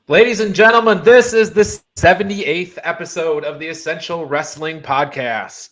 Ladies and gentlemen, this is the 78th episode of the Essential Wrestling Podcast.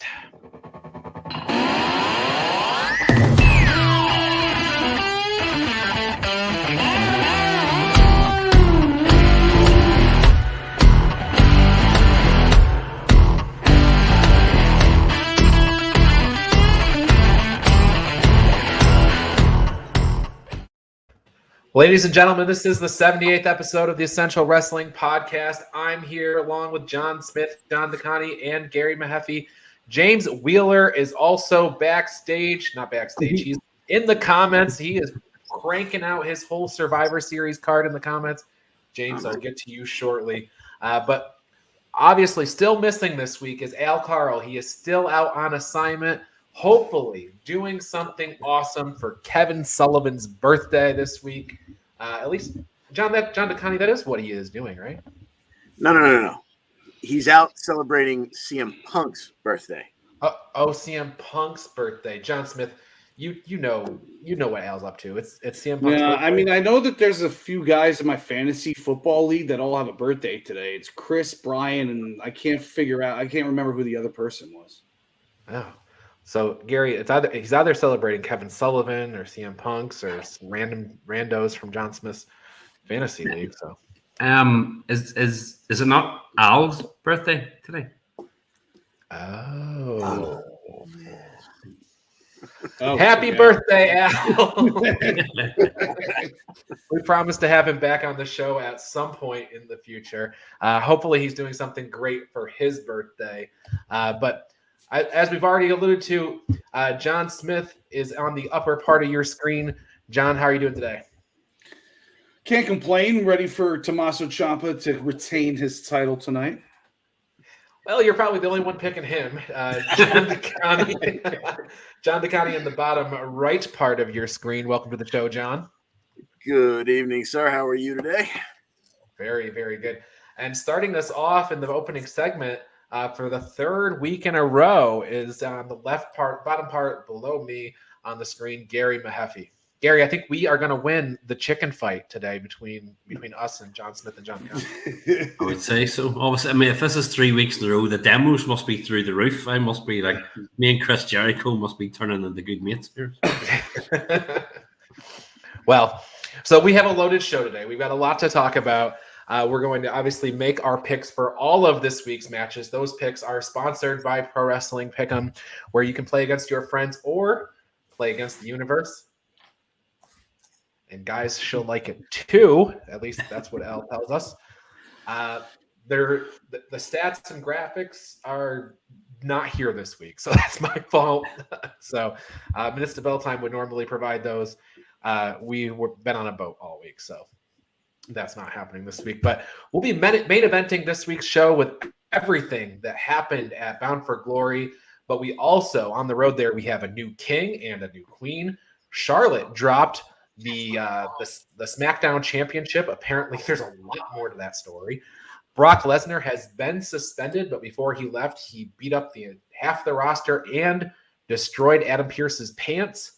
Ladies and gentlemen, this is the 78th episode of the Essential Wrestling Podcast. I'm here along with John Smith, John DeConnie, and Gary Mehaffy. James Wheeler is also backstage. Not backstage. He's in the comments. He is cranking out his whole Survivor Series card in the comments. James, I'll get to you shortly. But obviously still missing this week is Karl. He is still out on assignment, hopefully doing something awesome for Kevin Sullivan's birthday this week. At least, John DeConnie, that is what he is doing, right? No. He's out celebrating CM Punk's birthday. CM Punk's birthday. John Smith, you know what Al's up to. It's CM Punk's birthday. I mean, I know that there's a few guys in my fantasy football league that all have a birthday today. It's Chris, Brian, and I can't remember who the other person was. Oh. So Gary, he's either celebrating Kevin Sullivan or CM Punk's or random randos from John Smith's fantasy league. So, is it not Al's birthday today? Oh. Happy birthday, Al! We promised to have him back on the show at some point in the future. Hopefully, he's doing something great for his birthday, but. As we've already alluded to, John Smith is on the upper part of your screen. John, how are you doing today? Can't complain. Ready for Tommaso Ciampa to retain his title tonight. Well, you're probably the only one picking him. John DeConnie in the bottom right part of your screen. Welcome to the show, John. Good evening, sir. How are you today? Very, very good. And starting us off in the opening segment, for the third week in a row is on the bottom part below me on the screen, Gary Mehaffy. Gary, I think we are going to win the chicken fight today between us and John Smith and John DeConnie. I would say so. Obviously, I mean, if this is 3 weeks in a row, the demos must be through the roof. I must be like, me and Chris Jericho must be turning into good mates here. Well, so we have a loaded show today. We've got a lot to talk about. We're going to obviously make our picks for all of this week's matches. Those picks are sponsored by Pro Wrestling Pick'em, where you can play against your friends or play against the universe. And guys, she'll like it too. At least that's what Al tells us. The stats and graphics are not here this week, so that's my fault. So Minutes to Bell Time would normally provide those. We've been on a boat all week, so that's not happening this week, but we'll be main eventing this week's show with everything that happened at Bound for Glory. But we also, on the road there, we have a new king and a new queen. Charlotte dropped the SmackDown Championship. Apparently, there's a lot more to that story. Brock Lesnar has been suspended, but before he left, he beat up half the roster and destroyed Adam Pearce's pants.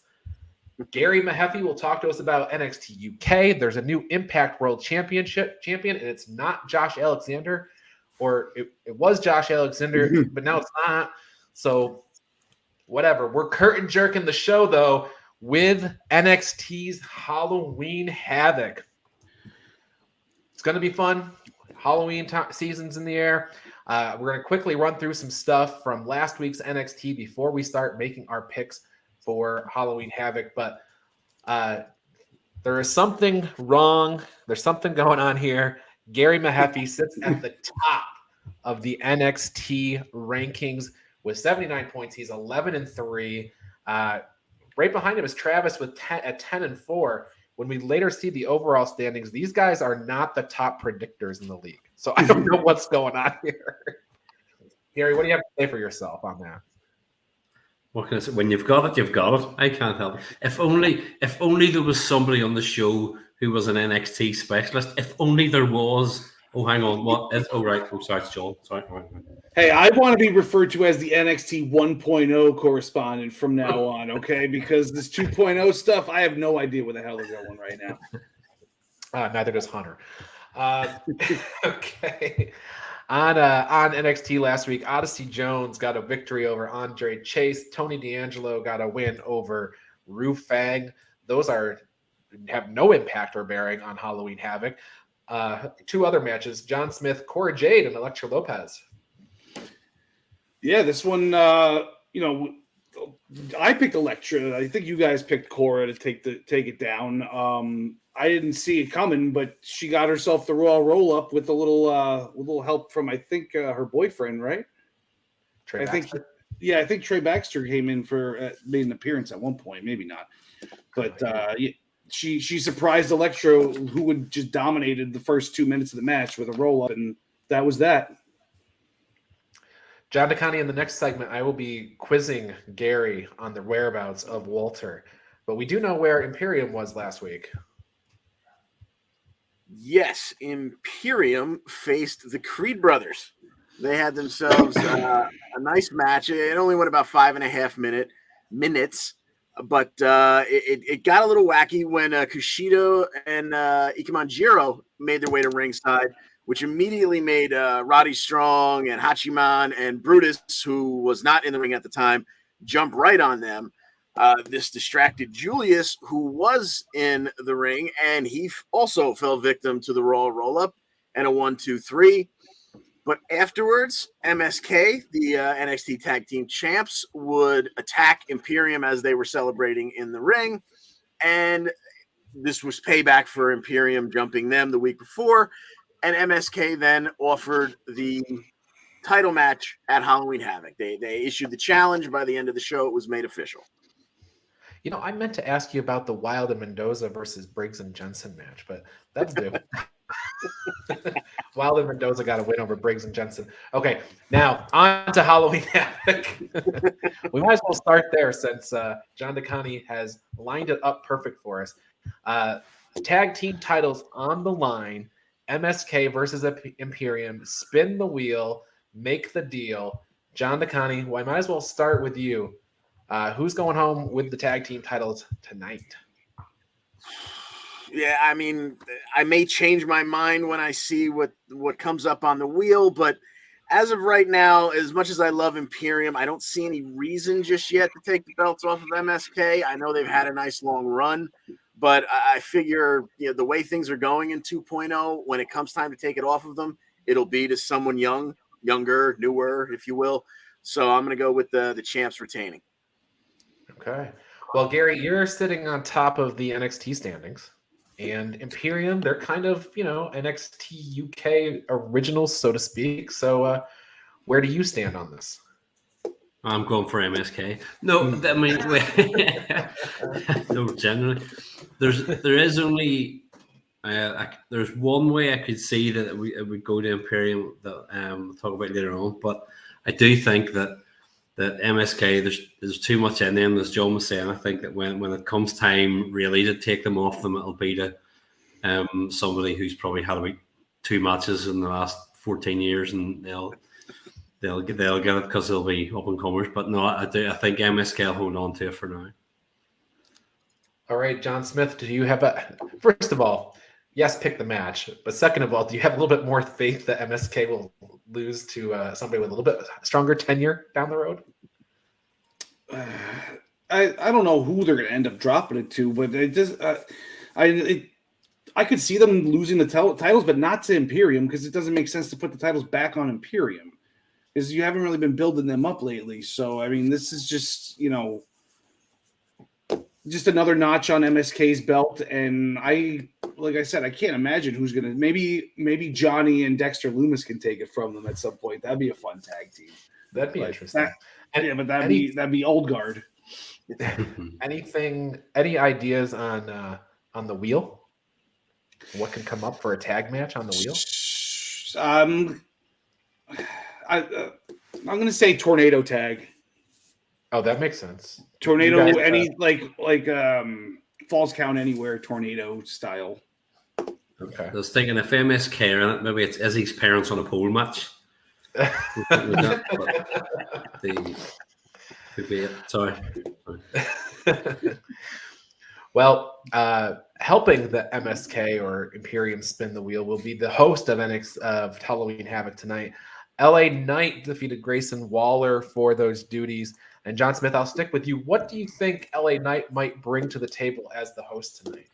Gary Mehaffy will talk to us about NXT UK. There's a new Impact World champion, and it's not Josh Alexander, or it was Josh Alexander, but now it's not. So whatever. We're curtain jerking the show, though, with NXT's Halloween Havoc. It's going to be fun. Halloween season's in the air. We're going to quickly run through some stuff from last week's NXT before we start making our picks for Halloween Havoc, but there is something wrong. There's something going on here. Gary Mehaffy sits at the top of the NXT rankings with 79 points. He's 11-3. Right behind him is Travis at 10-4. When we later see the overall standings, these guys are not the top predictors in the league. So I don't know what's going on here. Gary, what do you have to say for yourself on that? What can I say? When you've got it, you've got it. I can't help it. If only there was somebody on the show who was an NXT specialist. If only there was. Oh, hang on. What is? Oh, right. Oh, sorry, it's Joel. Sorry. Hey, I want to be referred to as the NXT 1.0 correspondent from now on, okay? Because this 2.0 stuff, I have no idea where the hell they're going right now. Neither does Hunter. Okay. On NXT last week, Odyssey Jones got a victory over Andrade Chase. Tony D'Angelo got a win over Ru Fang. Those have no impact or bearing on Halloween Havoc. Two other matches: John Smith, Cora Jade, and Elektra Lopez. Yeah, this one, I picked Elektra. I think you guys picked Cora to take it down. I didn't see it coming, but she got herself the Royal Roll Up with a little help from I think her boyfriend, right? Trey Baxter? I think Trey Baxter came in for made an appearance at one point, maybe not, but she surprised Elektra, who would just dominated the first 2 minutes of the match with a roll up, and that was that. John DeConnie, in the next segment, I will be quizzing Gary on the whereabouts of Walter, but we do know where Imperium was last week. Yes, Imperium faced the Creed brothers. They had themselves a nice match. It only went about 5.5 minutes, but it got a little wacky when Kushida and Ikemanjiro made their way to ringside, which immediately made Roddy Strong and Hachiman and Brutus, who was not in the ring at the time, jump right on them. This distracted Julius, who was in the ring, and he also fell victim to the Royal Roll-Up and a 1-2-3. But afterwards, MSK, the NXT Tag Team Champs, would attack Imperium as they were celebrating in the ring. And this was payback for Imperium jumping them the week before. And MSK then offered the title match at Halloween Havoc. They issued the challenge. By the end of the show, it was made official. You know, I meant to ask you about the Wild and Mendoza versus Briggs and Jensen match, but that's due. Wild and Mendoza got a win over Briggs and Jensen. Okay, now on to Halloween Havoc. We might as well start there since John DeConnie has lined it up perfect for us. Tag team titles on the line. MSK versus Imperium. Spin the wheel. Make the deal. John DeConnie, well, I might as well start with you. Who's going home with the tag team titles tonight? Yeah, I mean, I may change my mind when I see what comes up on the wheel, but as of right now, as much as I love Imperium, I don't see any reason just yet to take the belts off of MSK. I know they've had a nice long run, but I figure, the way things are going in 2.0, when it comes time to take it off of them, it'll be to someone younger, newer, if you will. So I'm going to go with the champs retaining. Okay. Well, Gary, you're sitting on top of the NXT standings. And Imperium, they're kind of, NXT UK originals, so to speak. So where do you stand on this? I'm going for MSK. No, I mean, no, generally, there is only there's one way I could see that it would go to Imperium that we'll talk about later on. But I do think that MSK, there's too much in them. As John was saying, I think that when it comes time really to take them off them, it'll be to somebody who's probably had about 2 matches in the last 14 years, and they'll get it because they'll be up and comers. But no, I think MSK will hold on to it for now. All right, John Smith, do you have first of all, yes, pick the match, but second of all, do you have a little bit more faith that MSK will lose to somebody with a little bit stronger tenure down the road? I don't know who they're going to end up dropping it to, but it just I could see them losing the titles, but not to Imperium, because it doesn't make sense to put the titles back on Imperium, because you haven't really been building them up lately. So I mean, this is just just another notch on MSK's belt, and like I said, I can't imagine who's gonna. Maybe Johnny and Dexter Lumis can take it from them at some point. That'd be a fun tag team. That'd be interesting. But that'd be old guard. Any ideas on the wheel? What could come up for a tag match on the wheel? I'm gonna say tornado tag. Oh, that makes sense. Tornado, like falls count anywhere, tornado style. Okay. I was thinking if MSK are in it, maybe it's Izzy's parents on a pole match. Could be it. Sorry. Well, helping the MSK or Imperium spin the wheel will be the host of of Halloween Havoc tonight. LA Knight defeated Grayson Waller for those duties. And John Smith, I'll stick with you. What do you think LA Knight might bring to the table as the host tonight?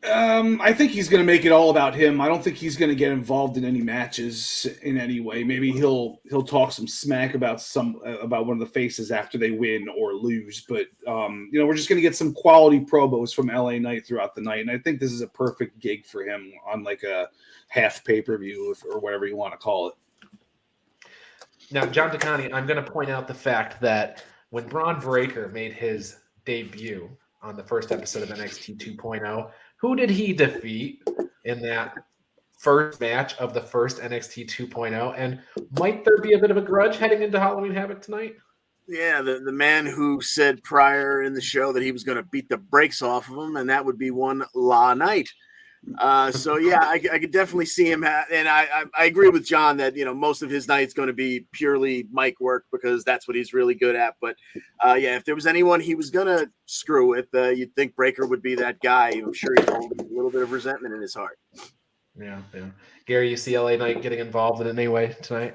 I think he's going to make it all about him. I don't think he's going to get involved in any matches in any way. Maybe he'll talk some smack about one of the faces after they win or lose. But we're just going to get some quality promos from LA Knight throughout the night, and I think this is a perfect gig for him on like a half pay-per-view or whatever you want to call it. Now, John DeConnie, I'm going to point out the fact that when Bron Breakker made his debut on the first episode of NXT 2.0, who did he defeat in that first match of the first NXT 2.0? And might there be a bit of a grudge heading into Halloween Havoc tonight? Yeah, the man who said prior in the show that he was going to beat the brakes off of him, and that would be one La Knight. So yeah, I could definitely see him, and I agree with John that most of his night's going to be purely mic work because that's what he's really good at. But yeah, if there was anyone he was going to screw with, you'd think Breaker would be that guy. I'm sure he's holding a little bit of resentment in his heart. Yeah. Gary, you see LA Knight getting involved in any way tonight?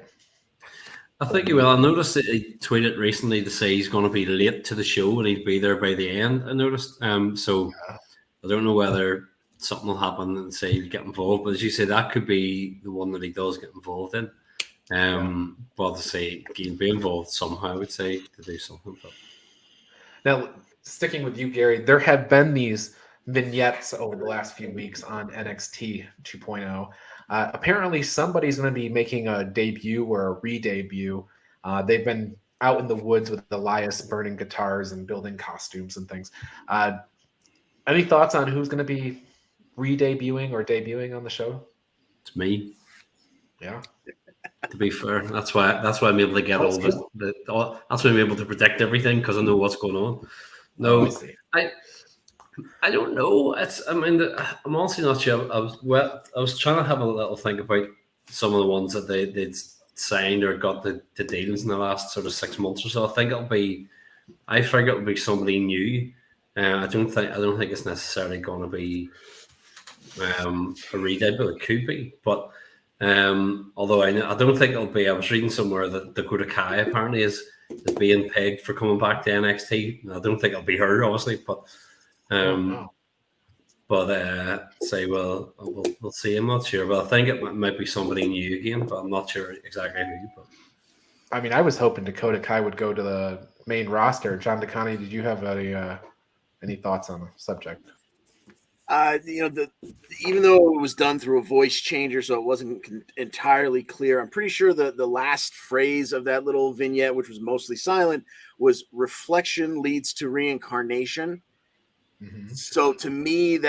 I think he will. I noticed that he tweeted recently to say he's going to be late to the show and he'd be there by the end. I noticed. So I don't know whether something will happen and say he'll get involved, but as you say, that could be the one that he does get involved in. But to say he'll be involved somehow, I would say, to do something. But now, sticking with you, Gary, there have been these vignettes over the last few weeks on NXT 2.0. Apparently, somebody's going to be making a debut or a re-debut. They've been out in the woods with Elias burning guitars and building costumes and things. Any thoughts on who's going to be re-debuting or debuting on the show? It's me. Yeah. To be fair, that's why I'm able to get all this. That's why I'm able to predict everything because I know what's going on. No, I don't know. I'm honestly not sure. I was trying to have a little think about some of the ones that they'd signed or got the deals in the last sort of 6 months or so. I figure it'll be somebody new. I don't think it's necessarily going to be a re-debut. It could be, but although I don't think it'll be. I was reading somewhere that Dakota Kai apparently is being pegged for coming back to NXT. I don't think it'll be her, obviously, but say we'll see. I'm not sure, but I think it might be somebody new again, but I'm not sure exactly who. But I mean, I was hoping Dakota Kai would go to the main roster. John DeConnie, did you have any thoughts on the subject? Even though it was done through a voice changer, so it wasn't entirely clear, I'm pretty sure the last phrase of that little vignette, which was mostly silent, was reflection leads to reincarnation. Mm-hmm. So to me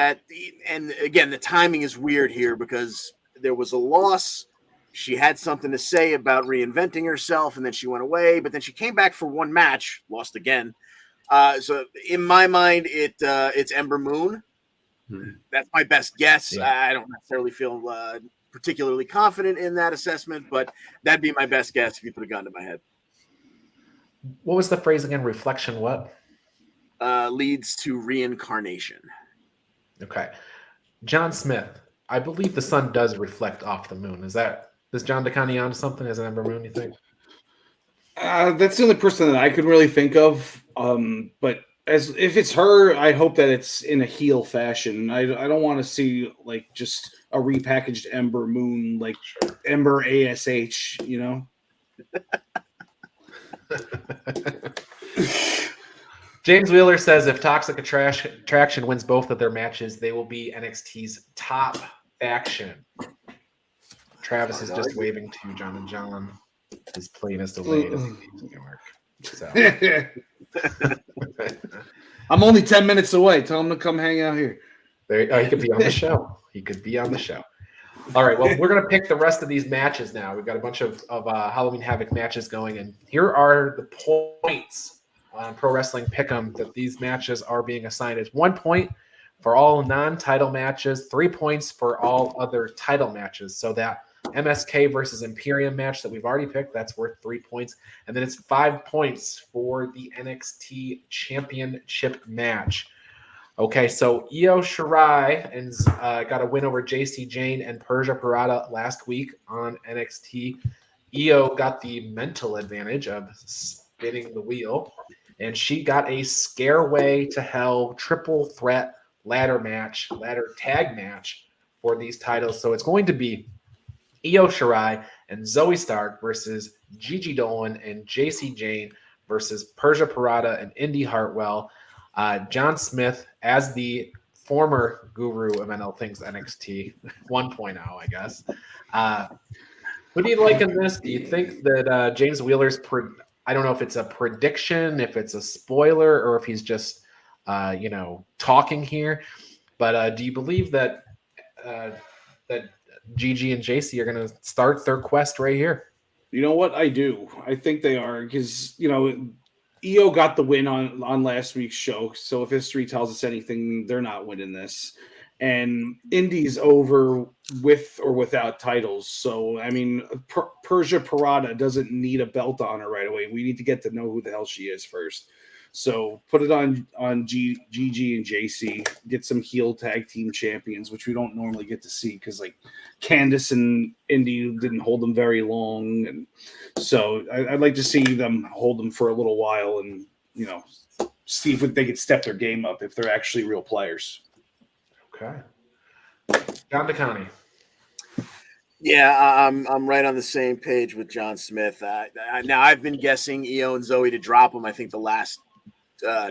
and again, the timing is weird here because there was a loss. She had something to say about reinventing herself, and then she went away, but then she came back for one match, lost again. So in my mind, it's Ember Moon. That's my best guess. Yeah. I don't necessarily feel particularly confident in that assessment, but that'd be my best guess if you put a gun to my head. What was the phrase again? Reflection what? Leads to reincarnation. Okay. John Smith, I believe the sun does reflect off the moon. Is John DeConnie on something as an Ember Moon, you think? That's the only person that I could really think of. But if it's her, I hope that it's in a heel fashion. I don't want to see like just a repackaged Ember Moon, like Ember ASH, James Wheeler says if Toxic Attraction wins both of their matches, they will be NXT's top faction. Travis is just waving to John and John. His plane is delayed. So. I'm only 10 minutes away. Tell him to come hang out here. He could be on the show. All right. Well, we're going to pick the rest of these matches now. We've got a bunch of Halloween Havoc matches going, and here are the points on Pro Wrestling Pick'em that these matches are being assigned. It's 1 point for all non-title matches, 3 points for all other title matches, so that MSK versus Imperium match that we've already picked. That's worth 3 points. And then it's 5 points for the NXT Championship match. Okay, so Io Shirai and got a win over JC Jane and Persia Pirotta last week on NXT. Io got the mental advantage of spinning the wheel, and she got a Scareway to Hell triple threat ladder tag match for these titles. So it's going to be Io Shirai and Zoe Stark versus Gigi Dolan and JC Jane versus Persia Pirotta and Indy Hartwell. John Smith, as the former guru of NL Things NXT 1.0, I guess. What do you like in this? Do you think that James Wheeler's I don't know if it's a prediction, if it's a spoiler, or if he's just talking here. But do you believe that that Gigi and JC are going to start their quest right here? You know what? I do. I think they are because, Io got the win on last week's show. So if history tells us anything, they're not winning this. And Indy's over with or without titles. So, I mean, Persia Pirotta doesn't need a belt on her right away. We need to get to know who the hell she is first. So put it on Gigi and JC, get some heel tag team champions, which we don't normally get to see because like Candice and Indy didn't hold them very long. And so I'd like to see them hold them for a little while and, see if they could step their game up if they're actually real players. Okay. John DeConnie. Yeah, I'm right on the same page with John Smith. Now I've been guessing Io and Zoe to drop them. I think the last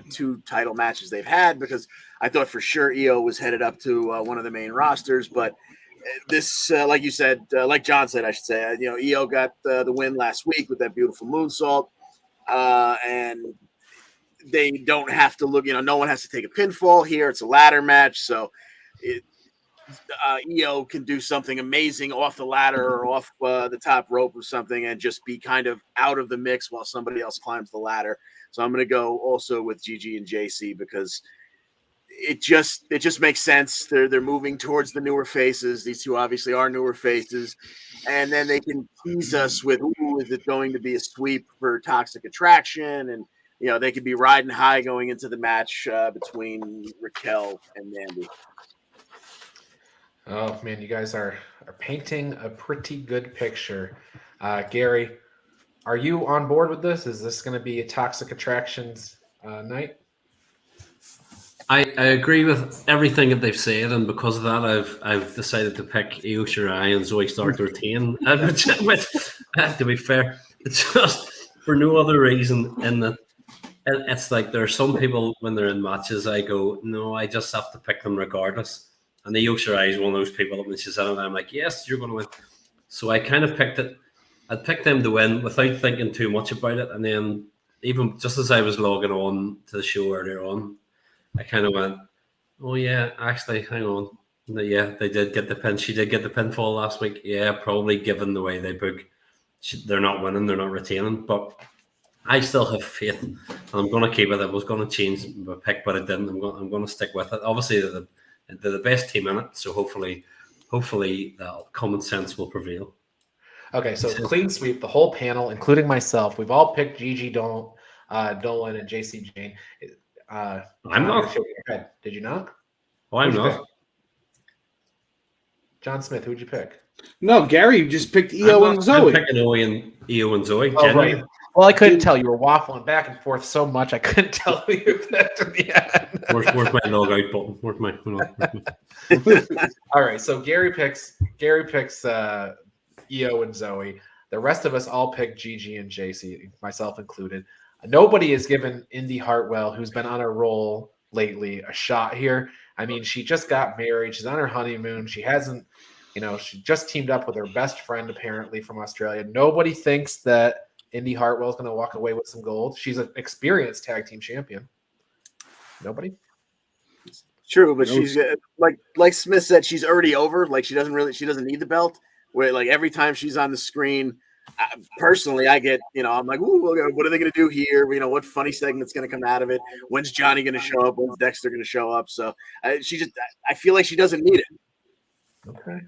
2 title matches they've had because I thought for sure Io was headed up to one of the main rosters. But this, like you said, like John said, I should say, Io got the win last week with that beautiful moonsault, and they don't have to look. No one has to take a pinfall here. It's a ladder match, so Io can do something amazing off the ladder or off the top rope or something and just be kind of out of the mix while somebody else climbs the ladder. So I'm going to go also with Gigi and JC because it just makes sense. They're moving towards the newer faces. These two obviously are newer faces. And then they can tease us with, is it going to be a sweep for Toxic Attraction? And, they could be riding high going into the match between Raquel and Mandy. Oh, man, you guys are painting a pretty good picture. Gary, are you on board with this? Is this going to be a Toxic Attractions night? I agree with everything that they've said, and because of that, I've decided to pick Io Shirai and Zoe Stark to retain. To be fair, it's just for no other reason in that it's like there are some people when they're in matches, I go, no, I just have to pick them regardless. And the Io Shirai is one of those people that when she's in it, I'm like, yes, you're going to win. So I kind of picked it. I picked them to win without thinking too much about it. And then even just as I was logging on to the show earlier on, I kind of went, oh, yeah, actually, hang on. Yeah, they did get the pin. She did get the pinfall last week. Yeah, probably given the way they book, they're not winning, they're not retaining. But I still have faith, and I'm going to keep it. I was going to change my pick, but I didn't. I'm going to stick with it. Obviously, they're the best team in it, so hopefully that common sense will prevail. Okay, so clean sweep, the whole panel, including myself. We've all picked Gigi Dolan and JC Jane. I'm not. Did you not? Oh, I'm not. John Smith, who'd you pick? No, Gary just picked Io and Zoe. I'm picking Io and Zoe. Oh, right. Well, I couldn't tell. You were waffling back and forth so much, I couldn't tell who you picked in the end. Where's my log out button? Where's my All right, so Gary picks Io and Zoe. The rest of us all picked Gigi and JC, myself included. Nobody has given Indy Hartwell, who's been on a roll lately, a shot here. I mean, she just got married. She's on her honeymoon. She hasn't, she just teamed up with her best friend, apparently, from Australia. Nobody thinks that Indy Hartwell is going to walk away with some gold. She's an experienced tag team champion. Nobody? True, but she's like Smith said, she's already over. Like she doesn't need the belt. Where like every time she's on the screen, personally, I get, I'm like, ooh, what are they going to do here? What funny segment's going to come out of it? When's Johnny going to show up? When's Dexter going to show up? So I feel like she doesn't need it. Okay.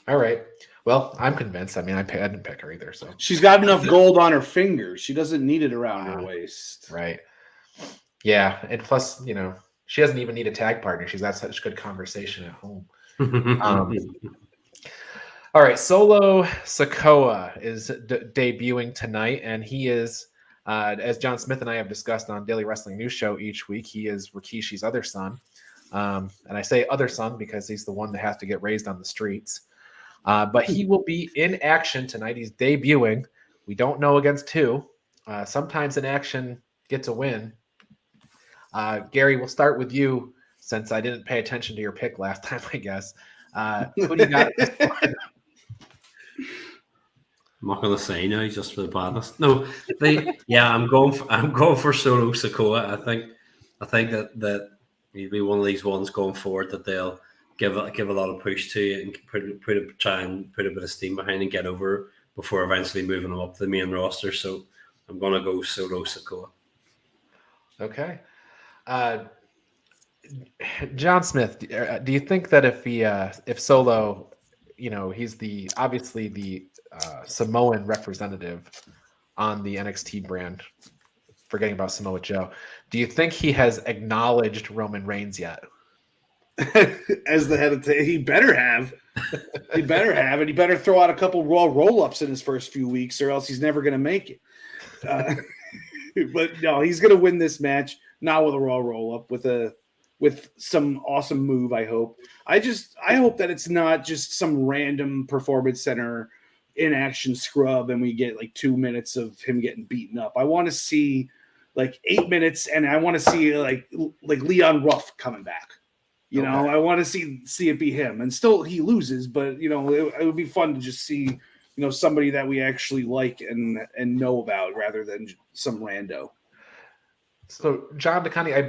All right. Well, I'm convinced. I mean, I didn't pick her either. So She's got enough gold on her fingers. She doesn't need it around her waist. right. Yeah, and plus, she doesn't even need a tag partner. She's got such good conversation at home. All right, Solo Sikoa is debuting tonight, and he is, as John Smith and I have discussed on Daily Wrestling News Show each week, he is Rikishi's other son. And I say other son because he's the one that has to get raised on the streets. But he will be in action tonight. He's debuting. We don't know against who. Sometimes in action gets a win. Gary, we'll start with you since I didn't pay attention to your pick last time, I guess. Who do you got? I'm not going to say now just for the badness. No, I'm going for Solo Sikoa. I think that he'll be one of these ones going forward that they'll give a lot of push to and try and put a bit of steam behind and get over before eventually moving him up to the main roster. So I'm going to go Solo Sikoa. Okay. John Smith, do you think that if Solo, he's obviously the Samoan representative on the NXT brand, forgetting about Samoa Joe, do you think he has acknowledged Roman Reigns yet? As the head of he better have. He better have, and he better throw out a couple raw roll-ups in his first few weeks, or else he's never going to make it. But no, he's going to win this match, not with a raw roll-up, with some awesome move, I hope. I hope that it's not just some random Performance Center in-action scrub and we get like 2 minutes of him getting beaten up. I want to see like 8 minutes, and I want to see like Leon Ruff coming back. I want to see it be him. And still he loses, but it would be fun to just see somebody that we actually like and know about rather than some rando. So John DeConnie, I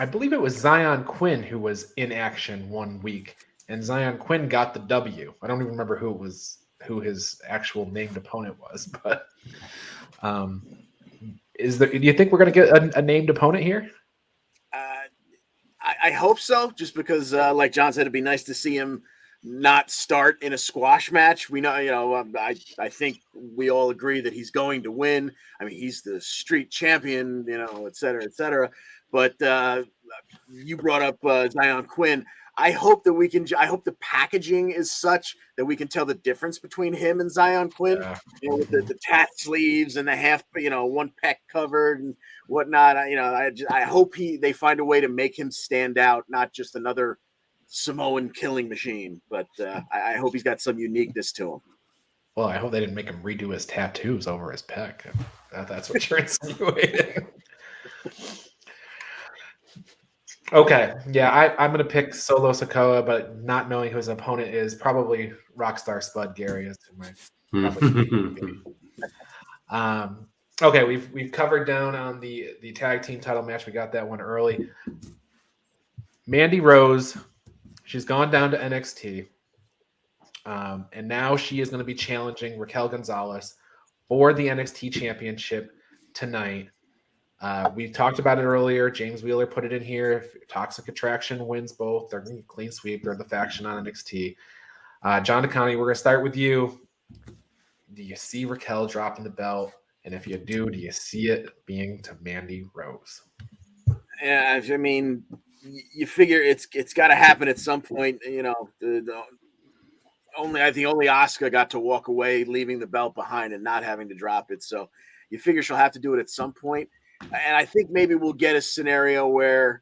believe it was Zion Quinn who was in action 1 week, and Zion Quinn got the W. I don't even remember who his actual named opponent was, but do you think we're going to get a named opponent here? I hope so, just because, like John said, it'd be nice to see him not start in a squash match. We know, I think we all agree that he's going to win. I mean, he's the street champion, et cetera, et cetera. But you brought up Zion Quinn. I hope that I hope the packaging is such that we can tell the difference between him and Zion Quinn. Yeah. With the tat sleeves and the half, one pec covered and whatnot. I hope they find a way to make him stand out, not just another Samoan killing machine. But I hope he's got some uniqueness to him. Well, I hope they didn't make him redo his tattoos over his pec. That's what you're insinuating. Okay, yeah, I'm going to pick Solo Sikoa, but not knowing who his opponent is, probably Rockstar Spud Gary is my okay, we've covered down on the tag team title match. We got that one early. Mandy Rose, she's gone down to NXT, and now she is going to be challenging Raquel Gonzalez for the NXT Championship tonight. We talked about it earlier. James Wheeler put it in here. If Toxic Attraction wins both, they're going to clean sweep. They're the faction on NXT. John DeConnie, we're going to start with you. Do you see Raquel dropping the belt? And if you do you see it being to Mandy Rose? Yeah, I mean, you figure it's got to happen at some point. I think only Asuka got to walk away, leaving the belt behind and not having to drop it. So you figure she'll have to do it at some point. And I think maybe we'll get a scenario where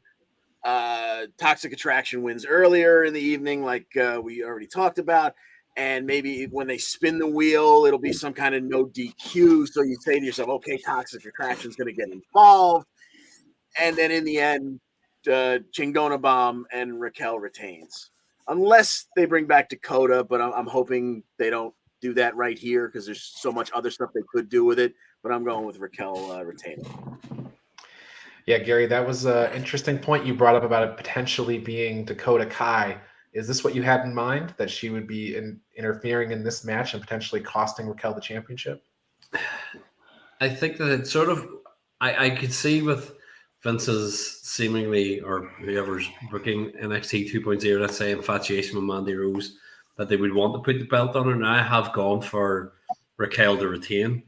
Toxic Attraction wins earlier in the evening, like we already talked about. And maybe when they spin the wheel, it'll be some kind of no DQ. So you say to yourself, okay, Toxic Attraction is going to get involved. And then in the end, Chingona Bomb and Raquel retains. Unless they bring back Dakota, but I'm hoping they don't do that right here because there's so much other stuff they could do with it. But I'm going with Raquel retaining. Yeah, Gary, that was an interesting point you brought up about it potentially being Dakota Kai. Is this what you had in mind, that she would be interfering in this match and potentially costing Raquel the championship? I think that it's sort of I could see with Vince's seemingly, or whoever's booking NXT 2.0, let's say, infatuation with Mandy Rose, that they would want to put the belt on her. And I have gone for Raquel to retain.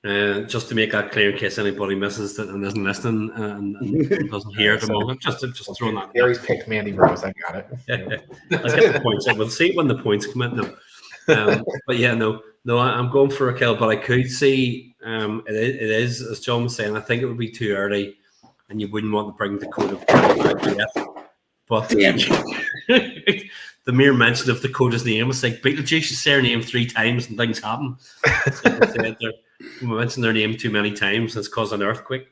Just to make that clear in case anybody misses it and isn't listening and doesn't hear at the moment. Just throwing that. Gary's picked Mandy Rose. I got it. I'll get the points. We'll see when the points come in. No. But yeah, no, I'm going for Raquel, but I could see it is, as John was saying, I think it would be too early and you wouldn't want to bring Dakota back yet. But the mere mention of Dakota's name is like Beetlejuice is their name 3 times and things happen. We mentioned their name too many times and it's caused an earthquake.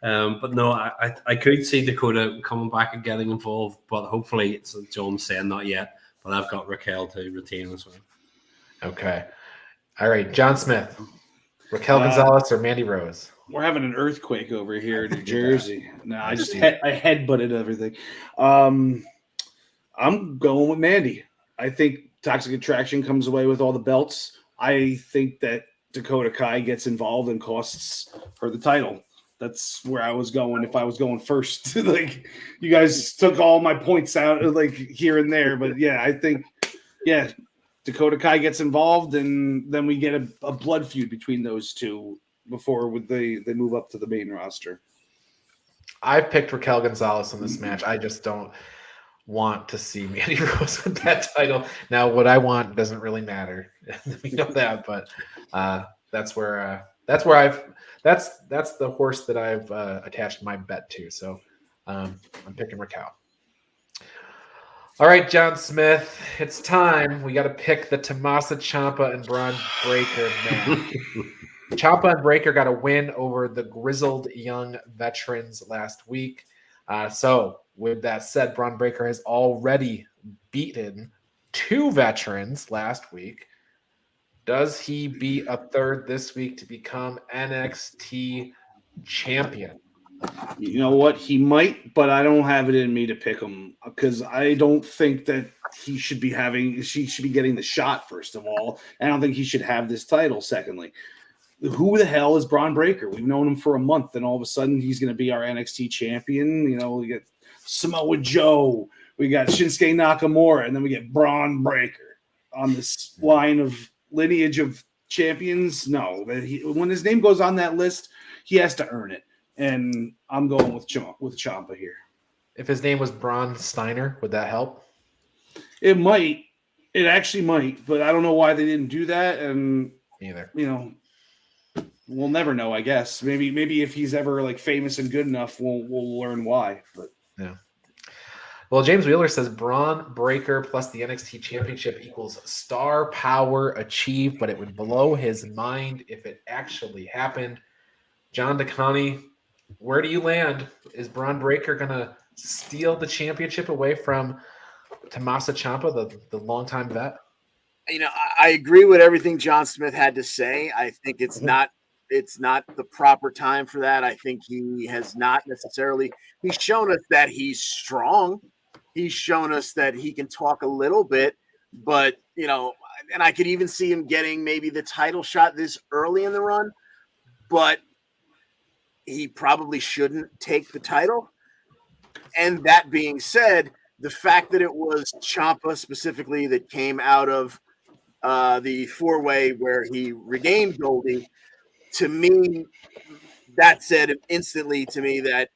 But no, I could see Dakota coming back and getting involved, but hopefully, it's John saying not yet. But I've got Raquel to retain as well. Okay. All right, John Smith, Raquel Gonzalez or Mandy Rose? We're having an earthquake over here in New Jersey. No, I headbutted everything. I'm going with Mandy. I think Toxic Attraction comes away with all the belts. I think that Dakota Kai gets involved and costs her the title. That's where I was going if I was going first. Like, you guys took all my points out like here and there, but yeah, I think Dakota Kai gets involved and then we get a blood feud between those two before they move up to the main roster. I've picked Raquel Gonzalez in this match. I just don't want to see Mandy Rose with that title. Now, what I want doesn't really matter. We know that, but that's the horse that I've attached my bet to. So I'm picking Raquel. All right, John Smith, it's time. We got to pick the Tommaso Ciampa and Braun Breaker match. Ciampa and Breaker got a win over the grizzled young veterans last week. So with that said, Braun Breaker has already beaten 2 veterans last week. Does he beat a third this week to become NXT champion? You know what? He might, but I don't have it in me to pick him because I don't think that she should be getting the shot, first of all. I don't think he should have this title, secondly. Who the hell is Braun Breaker? We've known him for a month, and all of a sudden he's going to be our NXT champion. You know, we get Samoa Joe, we got Shinsuke Nakamura, and then we get Braun Breaker on this lineage of champions. No, when his name goes on that list, he has to earn it. And I'm going with Ciampa here. If his name was Braun Steiner, would that help? It might. It actually might, but I don't know why they didn't do that. And either, we'll never know. I guess maybe if he's ever like famous and good enough, we'll learn why. But yeah. Well, James Wheeler says Braun Breaker plus the NXT Championship equals star power achieved, but it would blow his mind if it actually happened. John DeConnie, where do you land? Is Braun Breaker going to steal the championship away from Tommaso Ciampa, the longtime vet? I agree with everything John Smith had to say. I think it's not the proper time for that. I think he has not necessarily. He's shown us that he's strong. He's shown us that he can talk a little bit, but and I could even see him getting maybe the title shot this early in the run, but he probably shouldn't take the title. And that being said, the fact that it was Ciampa specifically that came out of the 4-way where he regained Goldie, to me, that said instantly to me that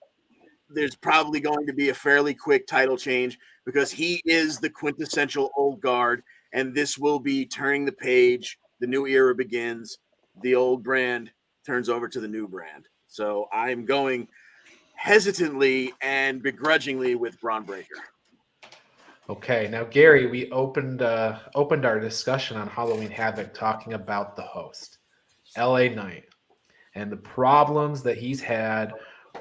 there's probably going to be a fairly quick title change because he is the quintessential old guard, and this will be turning the page. The new era begins. The old brand turns over to the new brand. So I'm going hesitantly and begrudgingly with Braun Breaker. Okay, now Gary, we opened our discussion on Halloween Havoc talking about the host, LA Knight, and the problems that he's had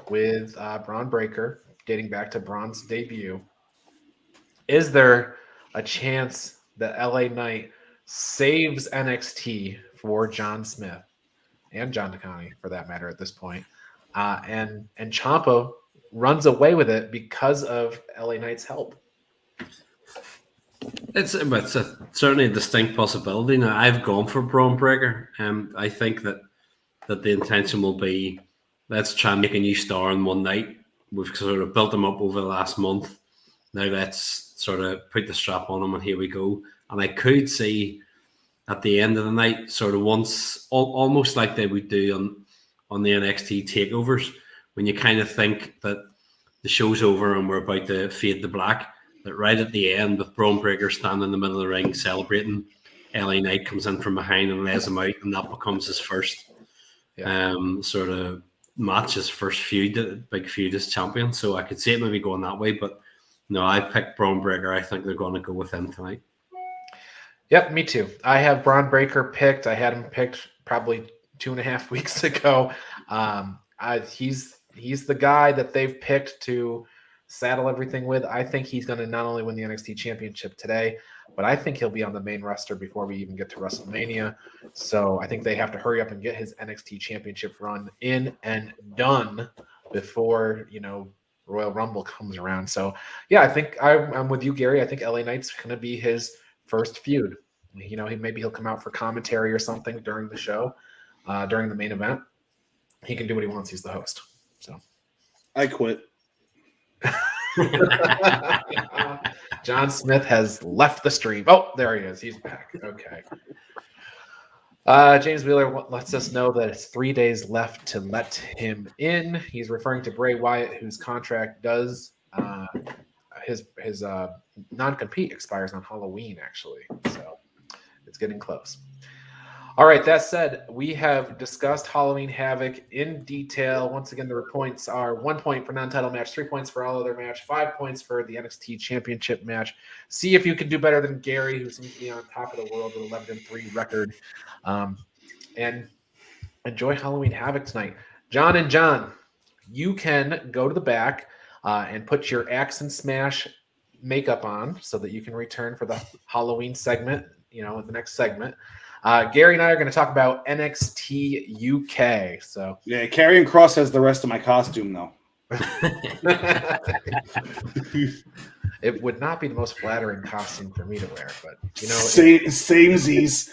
with Braun Breaker dating back to Braun's debut. Is there a chance that LA Knight saves NXT for John Smith and John DeConnie, for that matter, at this point, and Ciampa runs away with it because of LA Knight's help? It's certainly a distinct possibility. Now, I've gone for Braun Breaker. I think that the intention will be, let's try and make a new star in one night. We've sort of built him up over the last month. now let's sort of put the strap on him and here we go. And I could see at the end of the night, sort of once, almost like they would do on the NXT takeovers, when you kind of think that the show's over and we're about to fade to black, that right at the end with Braun Breaker standing in the middle of the ring celebrating, LA Knight comes in from behind and lays him out, and that becomes his first sort of match, his first feud, big feud as champion. So I could see it maybe going that way, but no, I picked Braun Breaker. I think they're going to go with him tonight. Yep, me too. I have Braun Breaker picked. I had him picked probably 2.5 weeks ago. He's the guy that they've picked to saddle everything with. I think he's going to not only win the NXT Championship today, but I think he'll be on the main roster before we even get to WrestleMania. So I think they have to hurry up and get his NXT Championship run in and done before, Royal Rumble comes around. So, yeah, I think I'm with you, Gary. I think LA Knight's going to be his first feud. Maybe he'll come out for commentary or something during the show, during the main event. He can do what he wants. He's the host. So I quit. John Smith has left the stream. Oh, there he is. He's back. Okay. James Wheeler lets us know that it's 3 days left to let him in. He's referring to Bray Wyatt, whose contract does his non-compete expires on Halloween, actually. So it's getting close. All right, that said, we have discussed Halloween Havoc in detail. Once again, the points are 1 point for non-title match, 3 points for all other match, 5 points for the NXT Championship match. See if you can do better than Gary, who seems to be on top of the world with 11-3 record. And enjoy Halloween Havoc tonight. John and John, you can go to the back and put your Axe and Smash makeup on so that you can return for the Halloween segment, the next segment. Gary and I are going to talk about NXT UK. So yeah, Karrion Kross has the rest of my costume though. It would not be the most flattering costume for me to wear, but samesies.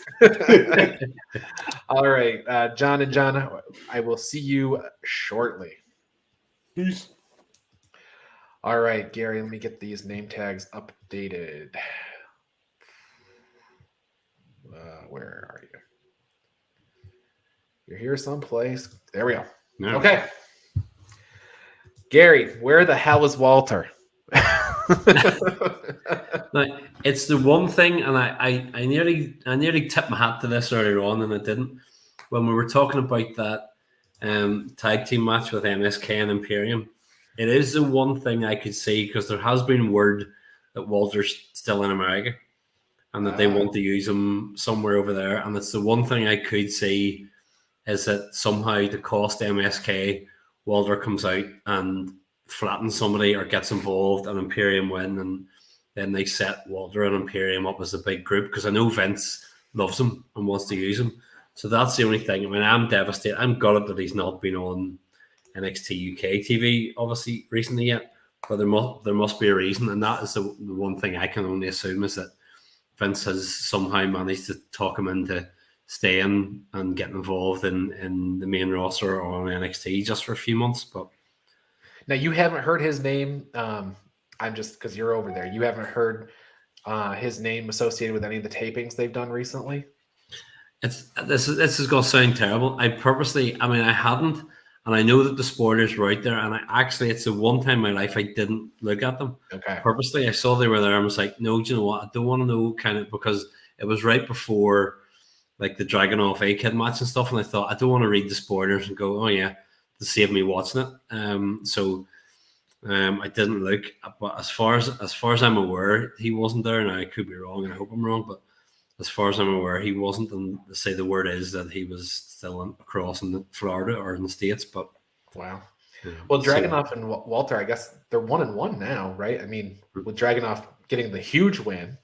All right, John and John, I will see you shortly. Peace. All right, Gary, let me get these name tags updated. Where are you? You're here someplace. There we go. No. Okay. Gary, where the hell is Walter? Like, it's the one thing, and I nearly tipped my hat to this earlier on, and I didn't. When we were talking about that tag team match with MSK and Imperium, it is the one thing I could see, because there has been word that Walter's still in America and that they want to use him somewhere over there. And it's the one thing I could see is that somehow to cost MSK, Walter comes out and flattens somebody or gets involved and Imperium win, and then they set Walter and Imperium up as a big group, because I know Vince loves him and wants to use him. So that's the only thing. I mean, I'm devastated. I'm gutted that he's not been on NXT UK TV, obviously, recently yet, but there must be a reason, and that is the one thing I can only assume, is that Vince has somehow managed to talk him into staying and getting involved in the main roster or on NXT just for a few months. But now, you haven't heard his name. I'm just, because you're over there, you haven't heard his name associated with any of the tapings they've done recently? This is going to sound terrible. I hadn't, and I know that the spoilers were out there, and it's the one time in my life I didn't look at them. Okay. Purposely, I saw they were there and was like, no, do you know what? I don't want to know, kind of, because it was right before like the Dragunov A-Kid match and stuff, and I thought, I don't want to read the spoilers and go, oh yeah, to save me watching it. So I didn't look. But as far as I'm aware, he wasn't there. Now I could be wrong, and I hope I'm wrong, but as far as I'm aware, he wasn't. And they say the word is that he was still across in Florida or in the States. But wow. Well, Dragunov and Walter, I guess they're 1-1 now, right? I mean, with Dragunov getting the huge win.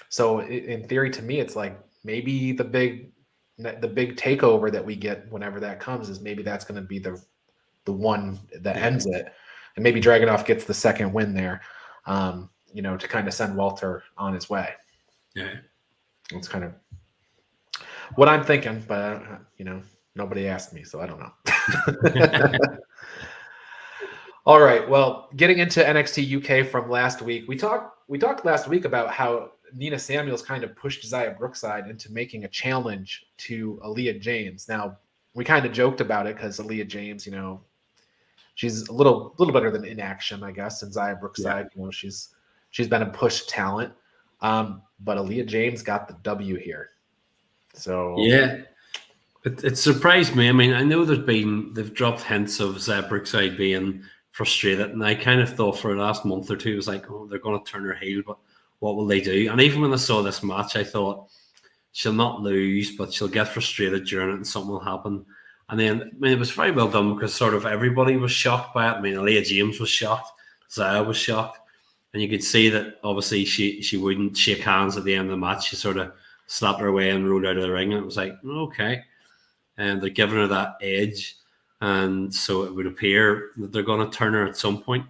So in theory, to me, it's like maybe the big takeover that we get whenever that comes is maybe that's going to be the one that ends it, and maybe Dragunov gets the second win there, to kind of send Walter on his way. Yeah, that's kind of what I'm thinking, but nobody asked me, so I don't know. All right. Well, getting into NXT UK from last week, we talked last week about how Nina Samuels kind of pushed Zia Brookside into making a challenge to Aaliyah James. Now, we kind of joked about it because Aaliyah James, she's a little better than inaction, I guess, and Zia Brookside, she's been a push talent. But Aaliyah James got the W here. So yeah, it surprised me. I mean, I know they've dropped hints of Zia Brookside being frustrated, and I kind of thought for the last month or two, it was like, oh, they're going to turn her heel, but what will they do? And even when I saw this match, I thought she'll not lose, but she'll get frustrated during it, and something will happen. And then, I mean, it was very well done because sort of everybody was shocked by it. I mean, Aaliyah James was shocked, Zia was shocked, and you could see that obviously she wouldn't shake hands at the end of the match. She sort of slapped her away and rolled out of the ring, and it was like, okay. And they're giving her that edge. And so it would appear that they're going to turn her at some point.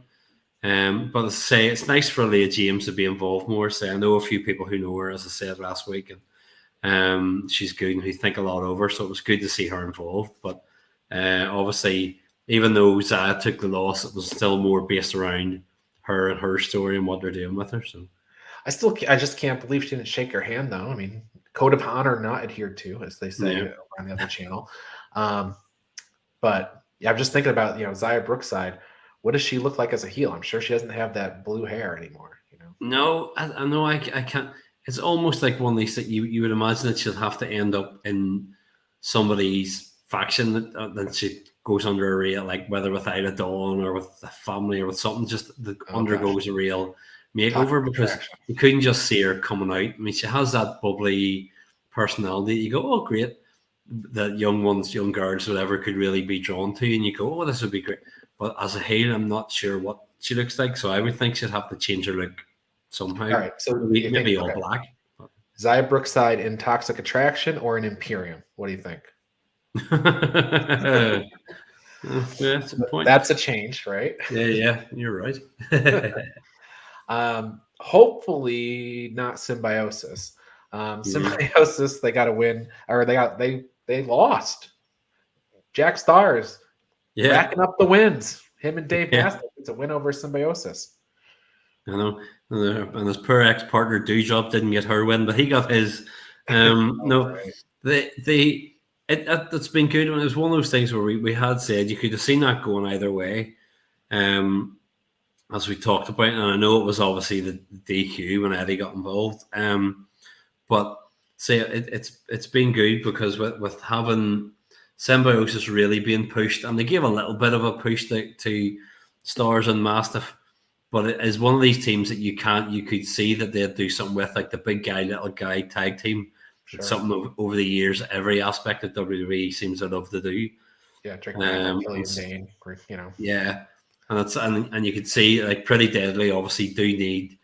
But as I say, it's nice for Aaliyah James to be involved more. So I know a few people who know her, as I said last week, and she's good and who think a lot of her. So it was good to see her involved. But obviously, even though Zia took the loss, it was still more based around her and her story and what they're doing with her. So I just can't believe she didn't shake her hand, though. I mean, code of honor not adhered to, as they say on the other channel. But yeah, I'm just thinking about Zia Brookside. What does she look like as a heel? I'm sure she doesn't have that blue hair anymore. No, I know I can't. It's almost like one of these that you would imagine that she'll have to end up in somebody's faction that she goes under a real, like whether with Ida Dawn or with the family or with something, just that undergoes a real makeover because you couldn't just see her coming out. I mean, she has that bubbly personality. You go, oh, great. That young girls, whatever, could really be drawn to, and you go, oh, this would be great. But as a heel, I'm not sure what she looks like, so I would think she'd have to change her look somehow. All right, so maybe all black. Zia Brookside in Toxic Attraction or in Imperium? What do you think? That's a point. That's a change, right? Yeah, you're right. Hopefully not Symbiosis. Symbiosis, they got to win, or they lost. Jack Stars, racking up the wins. Him and Dave Pastor, it's a win over Symbiosis. I know, and his poor ex-partner Dewdrop didn't get her win, but he got his. It's been good. It was one of those things where we had said you could have seen that going either way, as we talked about, and I know it was obviously the DQ when Eddie got involved. But say it's been good because with having Symbiosis really being pushed, and they gave a little bit of a push to Stars and Mastiff, but it is one of these teams that you could see that they'd do something with, like the big guy, little guy tag team. Sure. It's something over the years, every aspect of WWE seems to love to do. Yeah, Drake Killian Dane, Yeah, and you could see like Pretty Deadly obviously do need.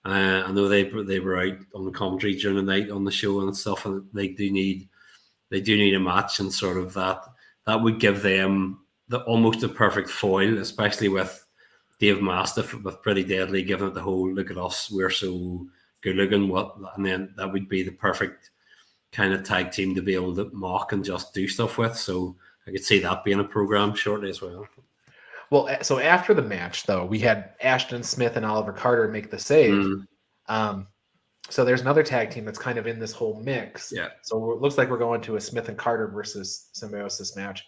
I know they were out on the commentary during the night on the show and stuff, and they do need a match, and sort of that would give them almost the perfect foil, especially with Dave Mastiff with Pretty Deadly giving it the whole look at us, we're so good looking, and then that would be the perfect kind of tag team to be able to mock and just do stuff with. So I could see that being a program shortly as well. Well, so after the match, though, we had Ashton Smith and Oliver Carter make the save. So there's another tag team that's kind of in this whole mix. Yeah. So it looks like we're going to a Smith and Carter versus Symbiosis match.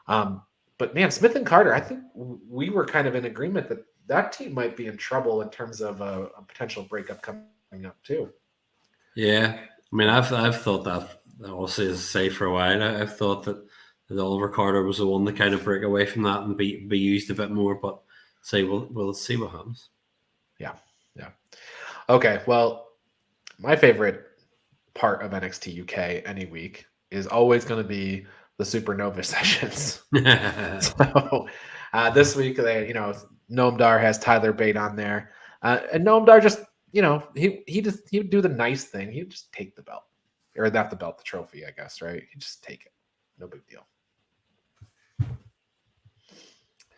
But man, Smith and Carter, I think we were kind of in agreement that team might be in trouble in terms of a potential breakup coming up too. Yeah, I mean, I've thought that also, as I say, for a while. I've thought that Oliver Carter was the one to kind of break away from that and be used a bit more. But say we'll see what happens. Yeah. Okay, well, my favorite part of NXT UK any week is always going to be the Supernova sessions. So this week, Noam Dar has Tyler Bate on there, and Noam Dar just, he would do the nice thing. He'd just take the belt, or not the belt, the trophy, I guess, right? He'd just take it, no big deal.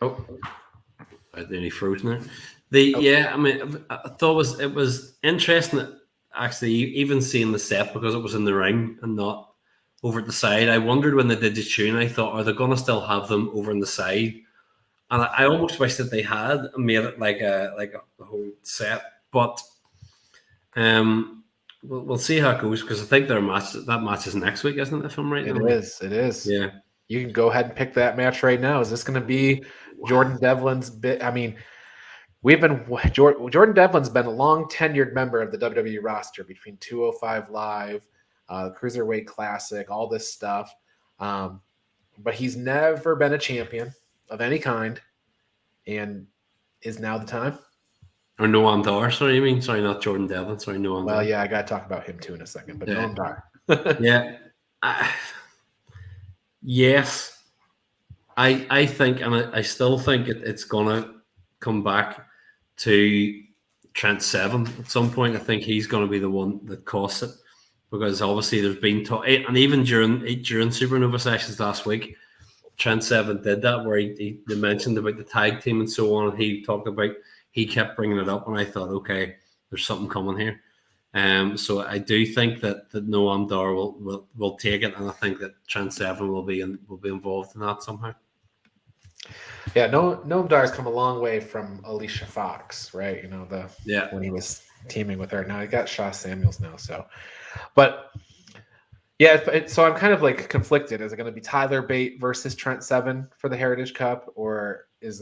Oh, I nearly frozen there. Yeah, I mean, I thought it was interesting that actually even seeing the set, because it was in the ring and not over at the side. I wondered when they did the tune, I thought, are they going to still have them over on the side? And I almost wish that they had made it like a whole set, but we'll see how it goes, because I think that match is next week, isn't it? If I'm right, It is. Yeah, You can go ahead and pick that match right now. Is this going to be Jordan Devlin's bit? I mean, Jordan Devlin's been a long tenured member of the WWE roster between 205 Live, Cruiserweight Classic, all this stuff. But he's never been a champion of any kind, and is now the time. or Noam Dar. Sorry, you mean? Sorry, not Jordan Devlin. Sorry, Noam Dar. Well, yeah, I got to talk about him too in a second, but Yeah. Noam Dar. Yeah. Yes. I think, and I still think it's going to come back to Trent Seven at some point. I think he's going to be the one that costs it, because obviously there's been talk, and even during Supernova sessions last week, Trent Seven did that, where they mentioned about the tag team and so on, and he kept bringing it up, and I thought, okay, there's something coming here. So I do think that Noam Dar will take it, and I think that Trent Seven will be involved in that somehow. Yeah, Noam Dar's come a long way from Alicia Fox, right? You know, when he was teaming with her. Now he got Shaw Samuels now, so. But yeah, so I'm kind of like conflicted. Is it going to be Tyler Bate versus Trent Seven for the Heritage Cup, or is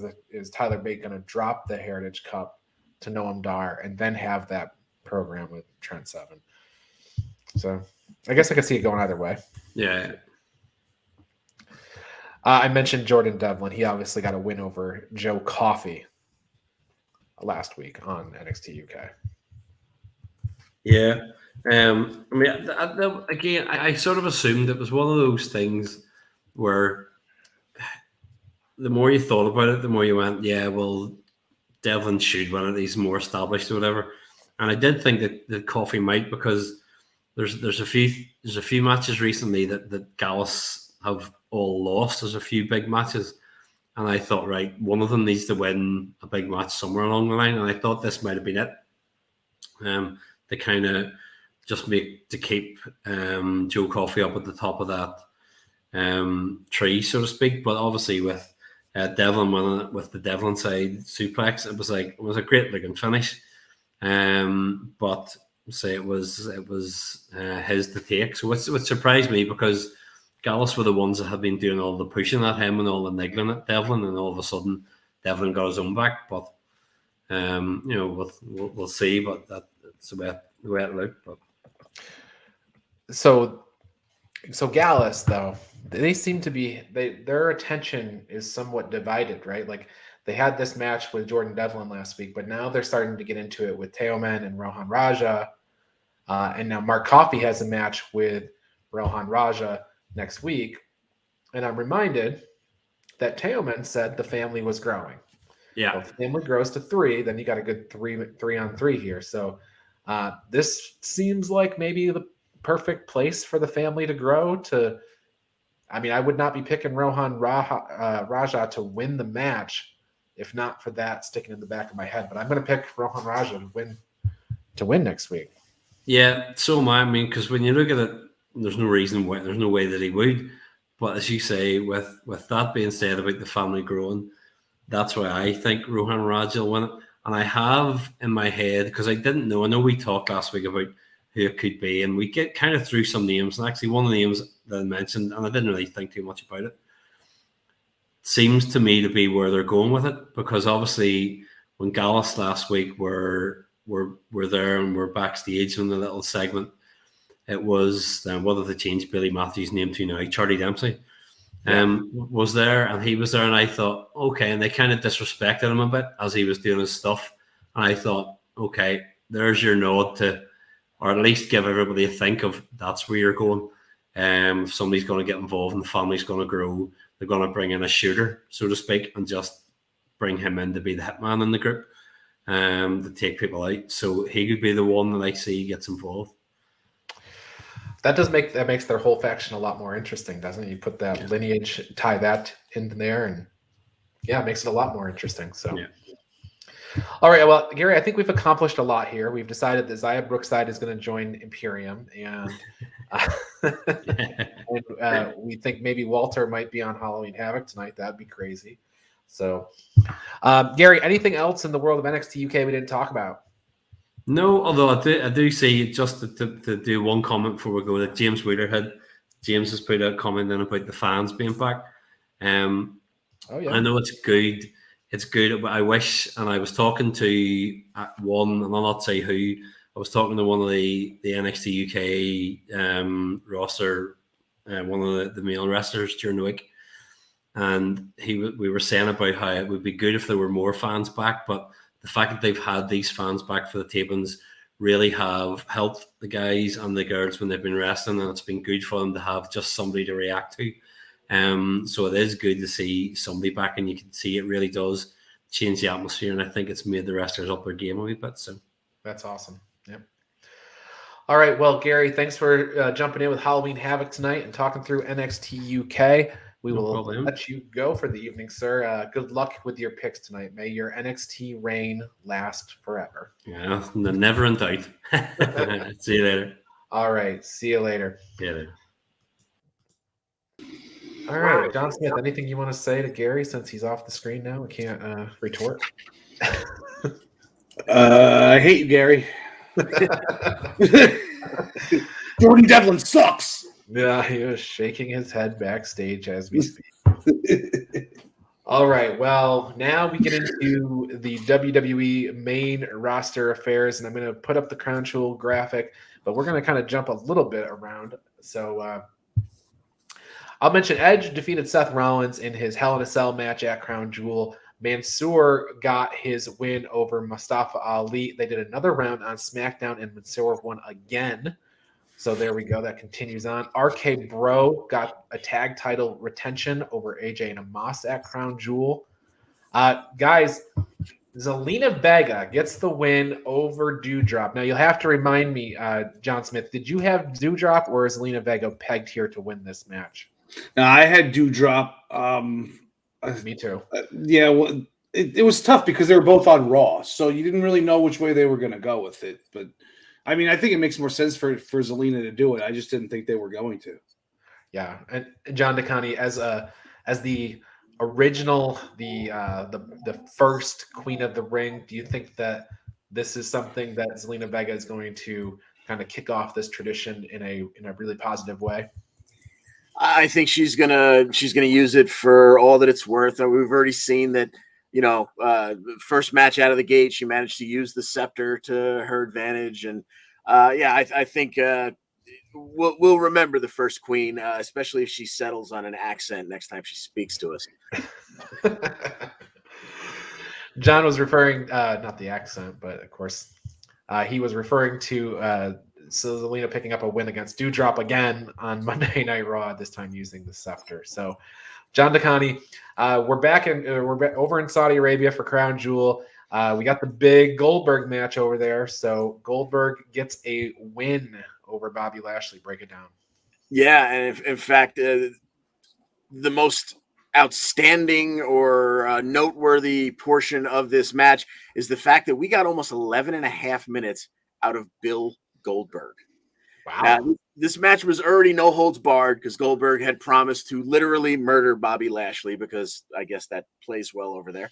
Tyler Bate going to drop the Heritage Cup to Noam Dar and then have that program with Trent Seven? So I guess I could see it going either way. Yeah. I mentioned Jordan Devlin. He obviously got a win over Joe Coffey last week on NXT UK. Yeah. I mean, again, I sort of assumed it was one of those things where the more you thought about it, the more you went, yeah, well, Devlin should win it. He's more established or whatever. And I did think that Coffey might, because there's a few matches recently that Gallus have all lost. There's a few big matches, and I thought, right, one of them needs to win a big match somewhere along the line, and I thought this might have been it. To kind of just keep Joe Coffey up at the top of that tree, so to speak. But obviously with Devlin winning it with the Devlin side suplex, it was a great looking finish. But say it was his to take. So it surprised me, because Gallus were the ones that had been doing all the pushing at him and all the niggling at Devlin, and all of a sudden Devlin got his own back. But we'll see. But that's the way it looked. But So Gallus, though, they seem to be their attention is somewhat divided, right? Like they had this match with Jordan Devlin last week, but now they're starting to get into it with Teoman and Rohan Raja, and now Mark Coffey has a match with Rohan Raja next week. And I'm reminded that Teoman said the family was growing. yeah, Well, if the family grows to 3, then you got a good 3-on-3 here. So this seems like maybe the perfect place for the family to grow. I mean, I would not be picking Rohan Raja to win the match if not for that sticking in the back of my head. But I'm going to pick Rohan Raja to win next week. Yeah, so am I. I mean, because when you look at it, there's no way that he would. But as you say, with that being said about the family growing, that's why I think Rohan Raja will win it. And I have in my head, because I didn't know. I know we talked last week about who it could be, and we get kind of through some names. And actually, one of the names that I mentioned, and I didn't really think too much about it, seems to me to be where they're going with it. Because obviously, when Gallus last week were there and we're backstage in the little segment, it was what did they change Billy Matthews' name to now? Charlie Dempsey. Was there, and he was there, and I thought, okay, and they kind of disrespected him a bit as he was doing his stuff, and I thought, okay, there's your nod to, or at least give everybody a think of that's where you're going. If somebody's going to get involved and the family's going to grow, they're going to bring in a shooter, so to speak, and just bring him in to be the hitman in the group, to take people out. So he could be the one that I see gets involved. That makes their whole faction a lot more interesting, doesn't it? You put that lineage, tie that in there, and it makes it a lot more interesting. So, All right, well, Gary, I think we've accomplished a lot here. We've decided that Zaya Brookside is going to join Imperium, and we think maybe Walter might be on Halloween Havoc tonight. That'd be crazy. So, Gary, anything else in the world of NXT UK we didn't talk about? No, although I do see, just to do one comment before we go, that James has put a comment in about the fans being back. Oh yeah, I know it's good. It's good, but I wish, and I was talking to one, and I'll not say who. I was talking to one of the NXT UK roster, one of the male wrestlers during the week, and we were saying about how it would be good if there were more fans back, but the fact that they've had these fans back for the tapings really have helped the guys and the girls when they've been wrestling, and it's been good for them to have just somebody to react to. So it is good to see somebody back, and you can see it really does change the atmosphere, and I think it's made the wrestlers up their game a wee bit. So that's awesome. Yep. All right, well, Gary, thanks for jumping in with Halloween Havoc tonight and talking through NXT UK. We will let you go for the evening, sir. Good luck with your picks tonight. May your NXT reign last forever. Yeah, never in doubt. See you later. All right, see you later. See you later. All right, John Smith, anything you want to say to Gary since he's off the screen now and can't retort? I hate you, Gary. Jordan Devlin sucks. Yeah, he was shaking his head backstage as we speak. All right, well, now we get into the WWE main roster affairs, and I'm going to put up the Crown Jewel graphic, but we're going to kind of jump a little bit around. So I'll mention Edge defeated Seth Rollins in his Hell in a Cell match at Crown Jewel. Mansoor got his win over Mustafa Ali. They did another round on SmackDown, and Mansoor won again. So there we go. That continues on. RK Bro got a tag title retention over AJ and Amos at Crown Jewel. Guys, Zelina Vega gets the win over Doudrop. Now, you'll have to remind me, John Smith, did you have Doudrop or is Zelina Vega pegged here to win this match? Now, I had Doudrop. Me too. Yeah, well, it was tough because they were both on Raw, so you didn't really know which way they were going to go with it. But I mean, I think it makes more sense for Zelina to do it. I just didn't think they were going to. Yeah, and John DeConnie, as the original, the first Queen of the Ring, do you think that this is something that Zelina Vega is going to kind of kick off this tradition in a really positive way? I think she's gonna use it for all that it's worth. We've already seen that, first match out of the gate, she managed to use the scepter to her advantage, and I think we'll remember the first Queen, especially if she settles on an accent next time she speaks to us. John was referring, not the accent, but of course, he was referring to Zelina picking up a win against Doudrop again on Monday Night Raw, this time using the scepter. So, John DeConnie, we're over in Saudi Arabia for Crown Jewel. We got the big Goldberg match over there. So Goldberg gets a win over Bobby Lashley. Break it down. Yeah, and in fact, the most outstanding or noteworthy portion of this match is the fact that we got almost 11 and a half minutes out of Bill Goldberg. Wow. Now, this match was already no holds barred because Goldberg had promised to literally murder Bobby Lashley, because I guess that plays well over there.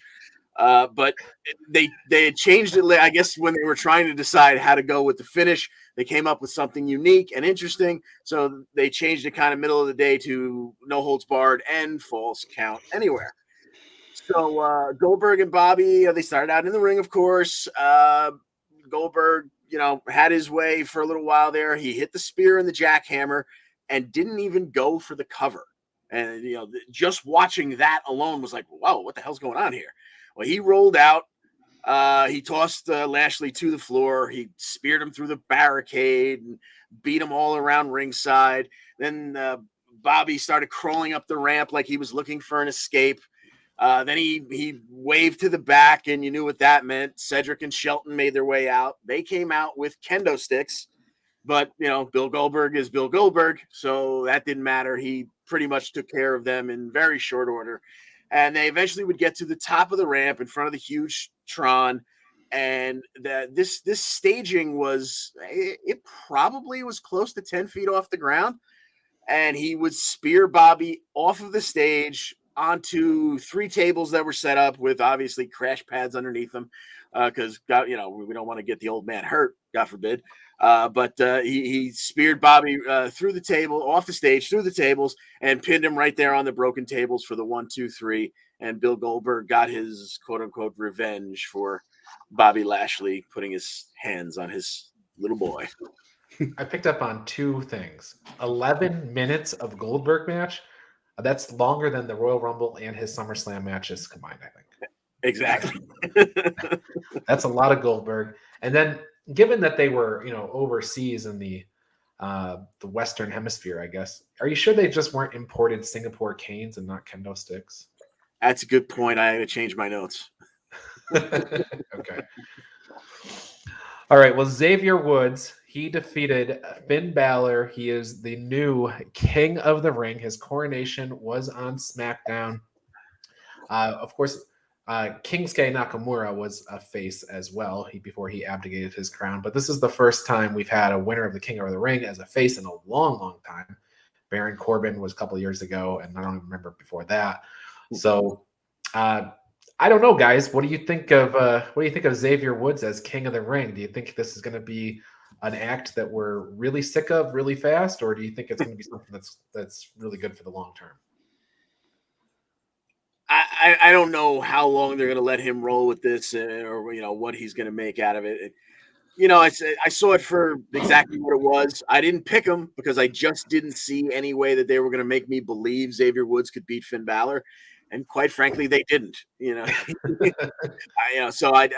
But they had changed it. I guess when they were trying to decide how to go with the finish, they came up with something unique and interesting. So they changed it kind of middle of the day to no holds barred and falls count anywhere. So Goldberg and Bobby, they started out in the ring, of course. Goldberg, had his way for a little while there. He hit the spear and the jackhammer and didn't even go for the cover. And, just watching that alone was like, whoa, what the hell's going on here? Well, he rolled out. He tossed Lashley to the floor. He speared him through the barricade and beat him all around ringside. Then Bobby started crawling up the ramp like he was looking for an escape. Then he waved to the back, and you knew what that meant. Cedric and Shelton made their way out. They came out with kendo sticks, but, Bill Goldberg is Bill Goldberg, so that didn't matter. He pretty much took care of them in very short order. And they eventually would get to the top of the ramp in front of the huge Tron. And this staging it probably was close to 10 feet off the ground. And he would spear Bobby off of the stage onto 3 tables that were set up with obviously crash pads underneath them, because we don't want to get the old man hurt, God forbid. But he speared Bobby through the table, off the stage, through the tables, and pinned him right there on the broken tables for the 1, 2, 3. And Bill Goldberg got his quote unquote revenge for Bobby Lashley putting his hands on his little boy. I picked up on 2 things. 11 minutes of Goldberg match. That's longer than the Royal Rumble and his SummerSlam matches combined, I think. Exactly. That's a lot of Goldberg. And then given that they were, overseas in the Western Hemisphere, I guess, are you sure they just weren't imported Singapore canes and not kendo sticks? That's a good point. I had to change my notes. Okay. All right. Well, Xavier Woods, he defeated Finn Balor. He is the new King of the Ring. His coronation was on SmackDown. Of course, Kingsuke Nakamura was a face as well before he abdicated his crown. But this is the first time we've had a winner of the King of the Ring as a face in a long, long time. Baron Corbin was a couple of years ago, and I don't even remember before that. So I don't know, guys. What do you think of Xavier Woods as King of the Ring? Do you think this is going to be an act that we're really sick of really fast, or do you think it's going to be something that's really good for the long term? I don't know how long they're going to let him roll with this, or what he's going to make out of it. I saw it for exactly what it was. I didn't pick him because I just didn't see any way that they were going to make me believe Xavier Woods could beat Finn Balor, and quite frankly, they didn't. So I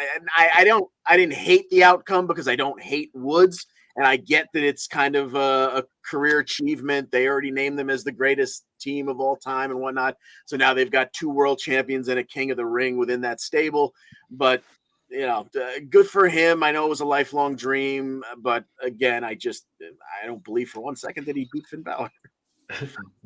didn't hate the outcome because I don't hate Woods, and I get that it's kind of a career achievement. They already named them as the greatest team of all time and whatnot. So now they've got 2 world champions and a King of the Ring within that stable. But good for him. I know it was a lifelong dream, but again, I don't believe for 1 second that he beat Finn Balor.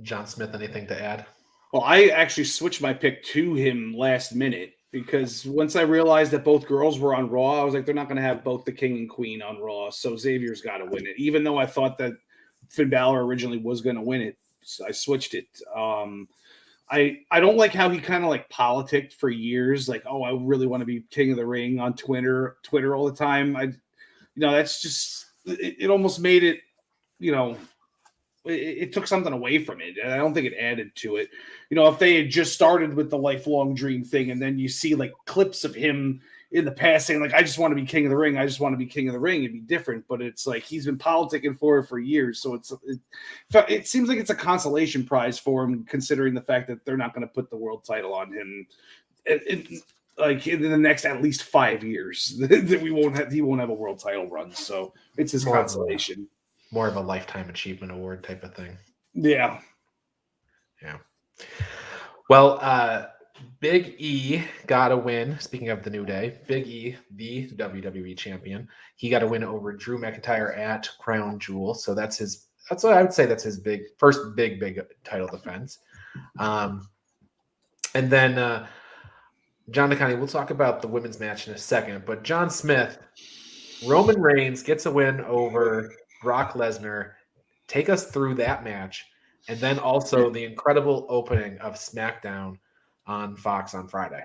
John Smith, anything to add? Well, I actually switched my pick to him last minute because once I realized that both girls were on Raw, I was like, they're not going to have both the King and Queen on Raw, so Xavier's got to win it. Even though I thought that Finn Balor originally was going to win it, so I switched it. I don't like how he kind of like politicked for years, like, oh, I really want to be King of the Ring on Twitter all the time. That's just it almost made it, it took something away from it. And I don't think it added to it. If they had just started with the lifelong dream thing and then you see like clips of him in the past saying like, I just want to be King of the Ring. I just want to be King of the Ring. It'd be different, but it's like, he's been politicking for it for years. So it seems like it's a consolation prize for him, considering the fact that they're not going to put the world title on him like in the next at least 5 years that he won't have a world title run. So it's his consolation. More of a lifetime achievement award type of thing. Yeah. Well, Big E got a win. Speaking of the New Day, Big E, the WWE champion, he got a win over Drew McIntyre at Crown Jewel. So that's what I would say. That's his first big title defense. And then John DeConnie, we'll talk about the women's match in a second. But John Smith, Roman Reigns gets a win over Brock Lesnar. Take us through that match, and then also the incredible opening of SmackDown on Fox on Friday.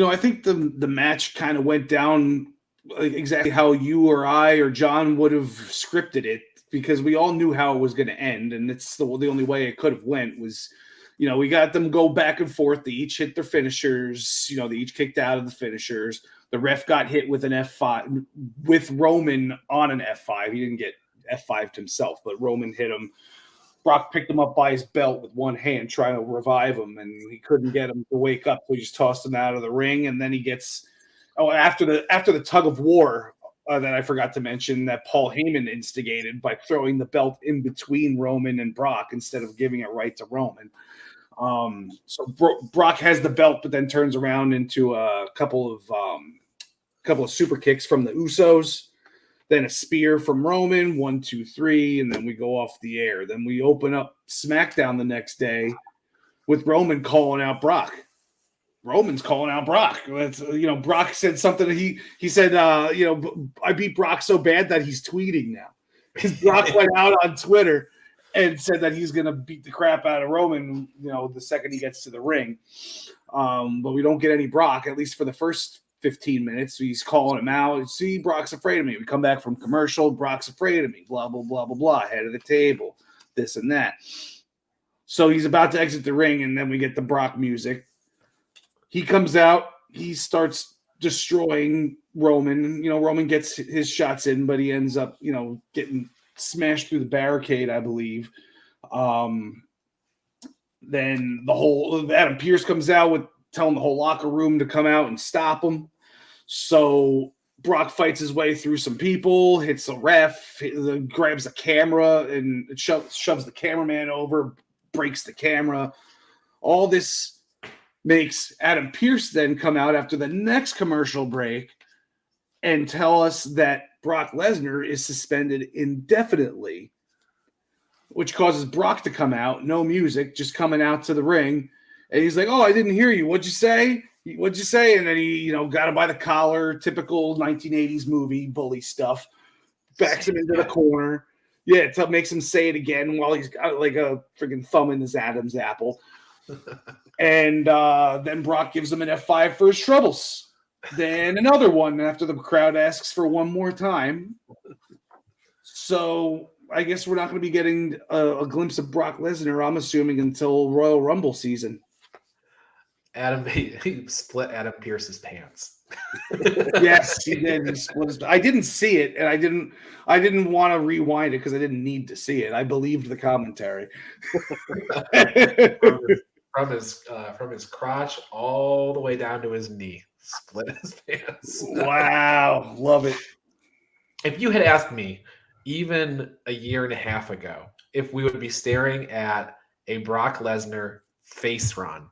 I think the match kind of went down like exactly how you or I or John would have scripted it, because we all knew how it was going to end, and it's the only way it could have went was, we got them go back and forth. They each hit their finishers. They each kicked out of the finishers. The ref got hit with an F5 with Roman on an F5. He didn't get F5'd himself, but Roman hit him. Brock picked him up by his belt with one hand, trying to revive him, and he couldn't get him to wake up. So he just tossed him out of the ring, and then he gets after the tug of war that I forgot to mention that Paul Heyman instigated by throwing the belt in between Roman and Brock instead of giving it right to Roman. So Brock has the belt, but then turns around into a couple of super kicks from the Usos. Then a spear from Roman, 1, 2, 3, and then we go off the air. Then we open up SmackDown the next day with Roman calling out Brock. Roman's calling out Brock. That's, Brock said something. He said, I beat Brock so bad that he's tweeting now. Because Brock went out on Twitter and said that he's going to beat the crap out of Roman, the second he gets to the ring. But we don't get any Brock, at least for the first 15 minutes. So he's calling him out. See, Brock's afraid of me. We come back from commercial. Brock's afraid of me. Blah, blah, blah, blah, blah. Head of the table. This and that. So he's about to exit the ring, and then we get the Brock music. He comes out. He starts destroying Roman. Roman gets his shots in, but he ends up, getting smashed through the barricade, I believe. Then Adam Pearce comes out with telling the whole locker room to come out and stop him. So Brock fights his way through some people, hits a ref, grabs the camera and shoves the cameraman over, breaks the camera. All this makes Adam Pearce then come out after the next commercial break and tell us that Brock Lesnar is suspended indefinitely, which causes Brock to come out, no music, just coming out to the ring. And he's like, "Oh, I didn't hear you. What'd you say? What'd you say?" And then he, got him by the collar, typical 1980s movie bully stuff, backs him into the corner. Yeah, it makes him say it again while he's got like a freaking thumb in his Adam's apple. And then Brock gives him an F5 for his troubles. Then another one after the crowd asks for one more time. So I guess we're not going to be getting a glimpse of Brock Lesnar, I'm assuming, until Royal Rumble season. He split Adam Pearce's pants. Yes, he did. He split his. I didn't see it, and I didn't want to rewind it because I didn't need to see it. I believed the commentary. from his crotch all the way down to his knee, split his pants. Wow, love it. If you had asked me even a year and a half ago if we would be staring at a Brock Lesnar face run,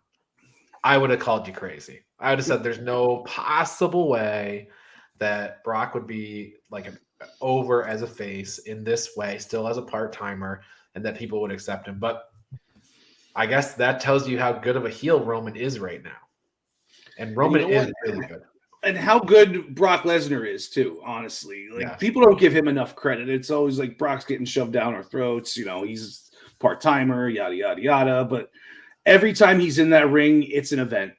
I would have called you crazy. I would have said there's no possible way that Brock would be like over as a face in this way, still as a part-timer, and that people would accept him. But I guess that tells you how good of a heel Roman is right now. And Roman is really good. And how good Brock Lesnar is too, honestly. People don't give him enough credit. It's always like Brock's getting shoved down our throats. He's part-timer, yada, yada, yada. But every time he's in that ring, it's an event.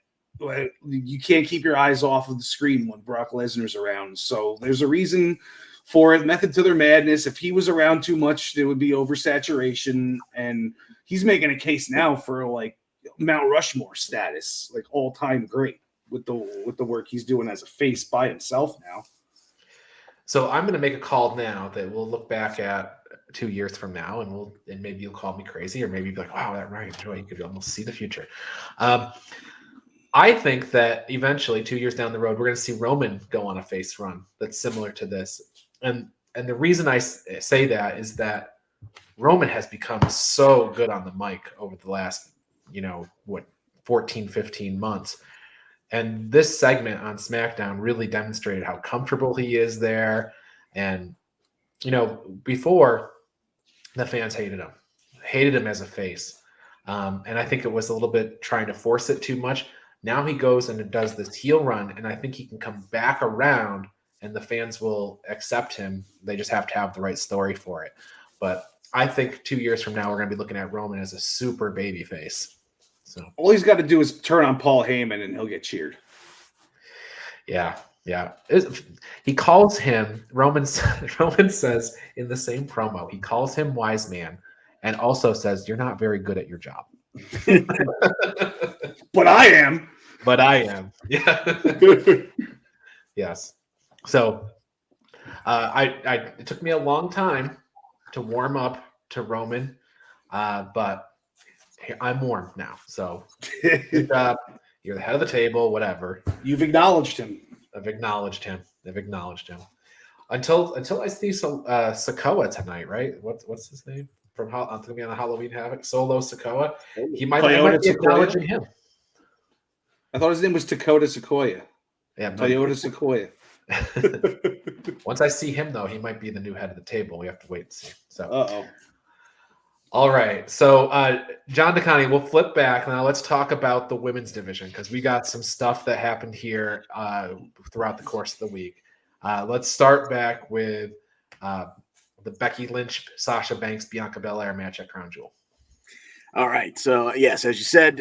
You can't keep your eyes off of the screen when Brock Lesnar's around. So there's a reason for it. Method to their madness. If he was around too much, there would be oversaturation. And he's making a case now for like Mount Rushmore status, like all-time great with the work he's doing as a face by himself now. So I'm going to make a call now that we'll look back at 2 years from now, and maybe you'll call me crazy, or maybe you'll be like, "Wow, that right, Joy, you could almost see the future." I think that eventually, 2 years down the road, we're going to see Roman go on a face run that's similar to this. And the reason I say that is that Roman has become so good on the mic over the last, 14, 15 months. And this segment on SmackDown really demonstrated how comfortable he is there. And, before the fans hated him as a face. And I think it was a little bit trying to force it too much. Now he goes and does this heel run, and I think he can come back around and the fans will accept him. They just have to have the right story for it. But I think 2 years from now, we're going to be looking at Roman as a super baby face. So all he's got to do is turn on Paul Heyman and he'll get cheered. Yeah. He calls him, Roman says in the same promo, he calls him wise man and also says, "You're not very good at your job." But I am. Yeah. Yes. So it took me a long time to warm up to Roman, but I'm warm now. So good job. You're the head of the table, whatever. You've acknowledged him. I've acknowledged him. Until I see Sikoa tonight, right? What's his name? I'm going to be on the Halloween Havoc. Solo Sikoa. I might be acknowledging him. I thought his name was Dakota Sequoia. Yeah, Toyota Sequoia. Once I see him, though, he might be the new head of the table. We have to wait and see. So, all right. So, John DeConnie, we'll flip back now. Let's talk about the women's division because we got some stuff that happened here throughout the course of the week. Let's start back with the the Becky Lynch, Sasha Banks, Bianca Belair match at Crown Jewel. All right. So, yes, as you said,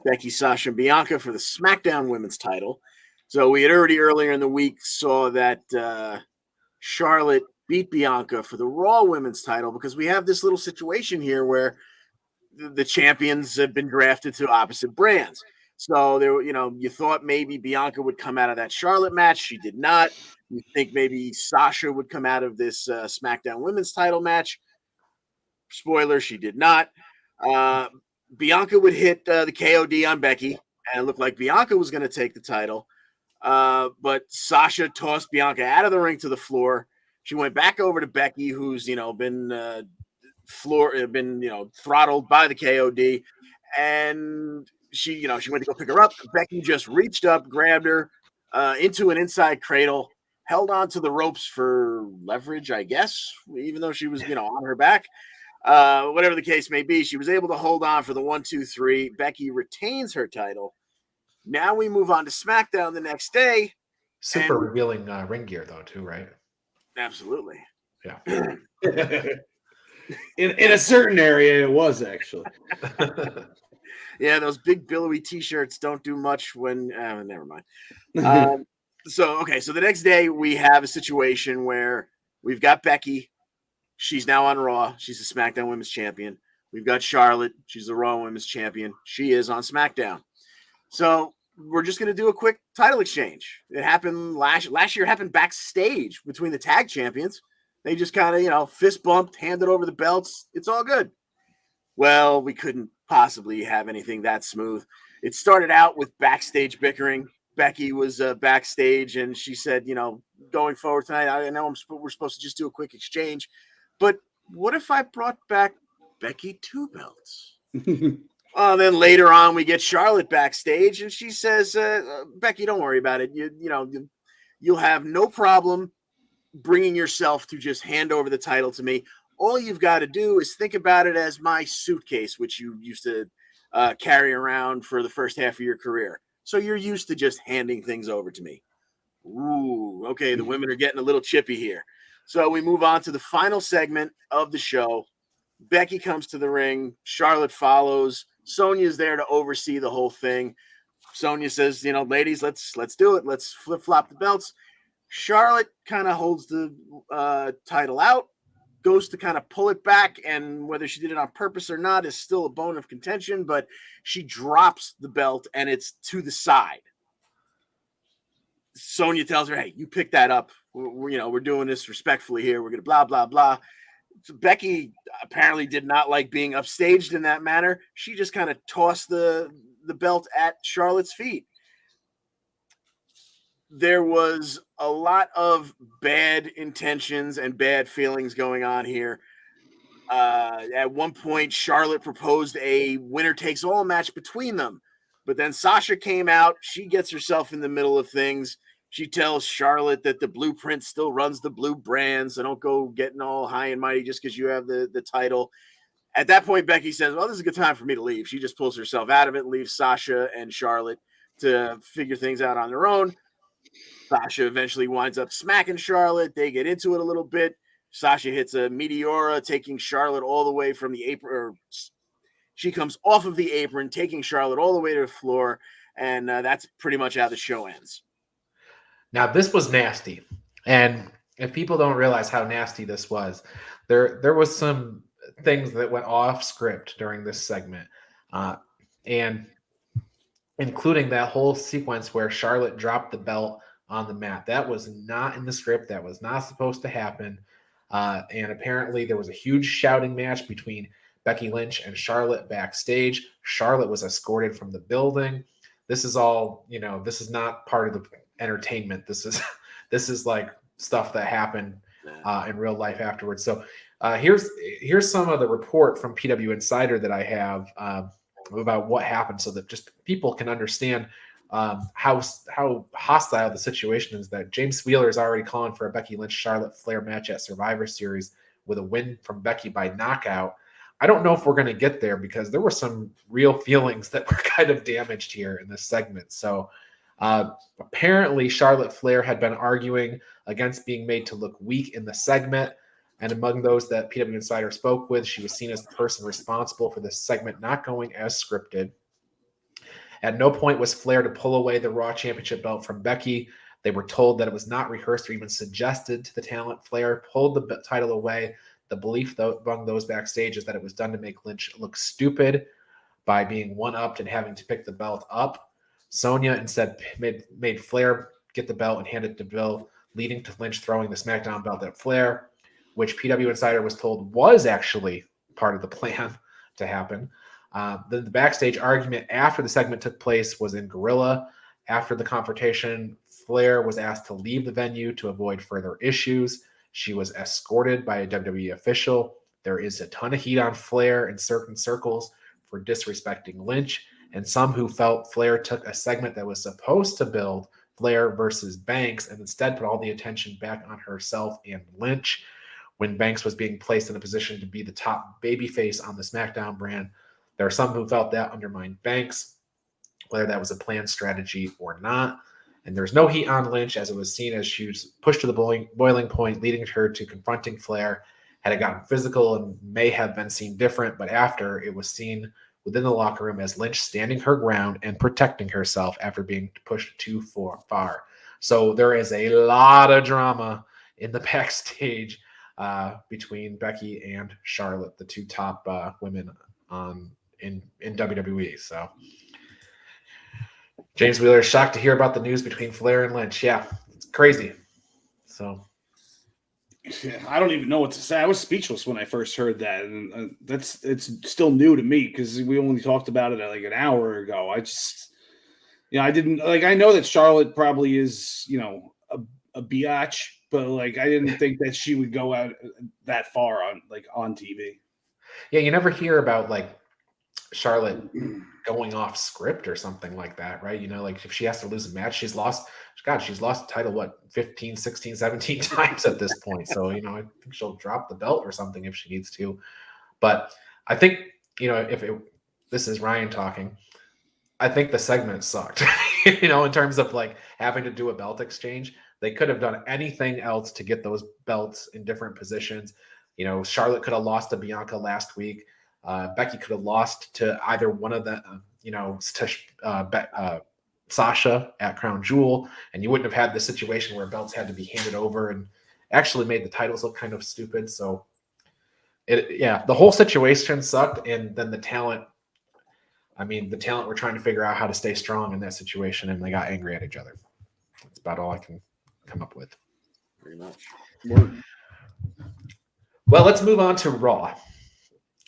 Becky, Sasha, and Bianca for the SmackDown Women's title. So we had already earlier in the week saw that Charlotte beat Bianca for the Raw Women's title, because we have this little situation here where the champions have been drafted to opposite brands. So there, you thought maybe Bianca would come out of that Charlotte match. She did not. You think maybe Sasha would come out of this SmackDown Women's title match. Spoiler, she did not. Bianca would hit the KOD on Becky, and it looked like Bianca was going to take the title. But Sasha tossed Bianca out of the ring to the floor. She went back over to Becky, who's been throttled by the KOD, and she went to go pick her up. Becky just reached up, grabbed her into an inside cradle, held on to the ropes for leverage, I guess, even though she was on her back. Whatever the case may be, she was able to hold on for the 1, 2, 3. Becky retains her title. Now we move on to SmackDown the next day. Super revealing ring gear, though, too, right? Absolutely. Yeah. in a certain area, it was actually. Yeah, those big billowy T-shirts don't do much when. Never mind. So the next day we have a situation where we've got Becky. She's now on Raw. She's the SmackDown Women's Champion. We've got Charlotte. She's the Raw Women's Champion. She is on SmackDown. So we're just going to do a quick title exchange. It happened last year. Happened backstage between the tag champions. They just kind of, fist bumped, handed over the belts. It's all good. Well, we couldn't possibly have anything that smooth. It started out with backstage bickering. Becky was backstage, and she said, going forward tonight, I know we're supposed to just do a quick exchange, but what if I brought back Becky 2 belts? Then later on, we get Charlotte backstage, and she says, Becky, don't worry about it. You'll have no problem bringing yourself to just hand over the title to me. All you've got to do is think about it as my suitcase, which you used to carry around for the first half of your career. So you're used to just handing things over to me. Ooh, okay, the women are getting a little chippy here. So we move on to the final segment of the show. Becky comes to the ring. Charlotte follows. Sonya's there to oversee the whole thing. Sonya says, ladies, let's do it. Let's flip-flop the belts. Charlotte kind of holds the title out, goes to kind of pull it back, and whether she did it on purpose or not is still a bone of contention, but she drops the belt, and it's to the side. Sonya tells her, hey, you pick that up. We're doing this respectfully here. We're going to blah, blah, blah. So Becky apparently did not like being upstaged in that manner. She just kind of tossed the belt at Charlotte's feet. There was a lot of bad intentions and bad feelings going on here. At one point, Charlotte proposed a winner-takes-all match between them. But then Sasha came out. She gets herself in the middle of things. She tells Charlotte that the Blueprint still runs the blue brand, so don't go getting all high and mighty just because you have the title. At that point, Becky says, well, this is a good time for me to leave. She just pulls herself out of it, leaves Sasha and Charlotte to figure things out on their own. Sasha eventually winds up smacking Charlotte. They get into it a little bit. Sasha hits a Meteora, taking Charlotte all the way from the apron. She comes off of the apron, taking Charlotte all the way to the floor, and that's pretty much how the show ends. Now, this was nasty, and if people don't realize how nasty this was, there was some things that went off script during this segment, and including that whole sequence where Charlotte dropped the belt on the mat. That was not in the script. That was not supposed to happen, and apparently there was a huge shouting match between Becky Lynch and Charlotte backstage. Charlotte was escorted from the building. This is all, this is not part of the entertainment. This is like stuff that happened in real life afterwards. So here's some of the report from PW Insider that I have about what happened, so that just people can understand how hostile the situation is. That James Wheeler is already calling for a Becky Lynch Charlotte Flair match at Survivor Series with a win from Becky by knockout. I don't know if we're going to get there, because there were some real feelings that were kind of damaged here in this segment. So apparently Charlotte Flair had been arguing against being made to look weak in the segment. And among those that PW Insider spoke with, she was seen as the person responsible for this segment not going as scripted. At no point was Flair to pull away the Raw Championship belt from Becky. They were told that it was not rehearsed or even suggested to the talent. Flair pulled the title away. The belief among those backstage is that it was done to make Lynch look stupid by being one-upped and having to pick the belt up. Sonya instead made Flair get the belt and hand it to Bill, leading to Lynch throwing the SmackDown belt at Flair, which PW Insider was told was actually part of the plan to happen. The backstage argument after the segment took place was in Gorilla. After the confrontation, Flair was asked to leave the venue to avoid further issues. She was escorted by a WWE official. There is a ton of heat on Flair in certain circles for disrespecting Lynch, and some who felt Flair took a segment that was supposed to build Flair versus Banks and instead put all the attention back on herself and Lynch when Banks was being placed in a position to be the top babyface on the SmackDown brand. There are some who felt that undermined Banks, whether that was a planned strategy or not. And there's no heat on Lynch, as it was seen as she was pushed to the boiling point, leading her to confronting Flair. Had it gotten physical and may have been seen different, but after, it was seen within the locker room as Lynch standing her ground and protecting herself after being pushed too far. So there is a lot of drama in the backstage between Becky and Charlotte, the two top women in WWE. So James Wheeler is shocked to hear about the news between Flair and Lynch. Yeah, it's crazy. So I don't even know what to say. I was speechless when I first heard that, and it's still new to me because we only talked about it like an hour ago. I just, I didn't I know that Charlotte probably is a biatch, but I didn't think that she would go out that far on TV. Yeah, you never hear about Charlotte going off script or something like that, right? If she has to lose a match, she's lost the title, 15, 16, 17 times at this point. So, I think she'll drop the belt or something if she needs to. But I think, this is Ryan talking, I think the segment sucked, in terms of having to do a belt exchange. They could have done anything else to get those belts in different positions. Charlotte could have lost to Bianca last week. Becky could have lost to either one of them, Sasha at Crown Jewel, and you wouldn't have had the situation where belts had to be handed over and actually made the titles look kind of stupid. So, the whole situation sucked, and then the talent were trying to figure out how to stay strong in that situation, and they got angry at each other. That's about all I can come up with. Pretty much. Well, let's move on to Raw.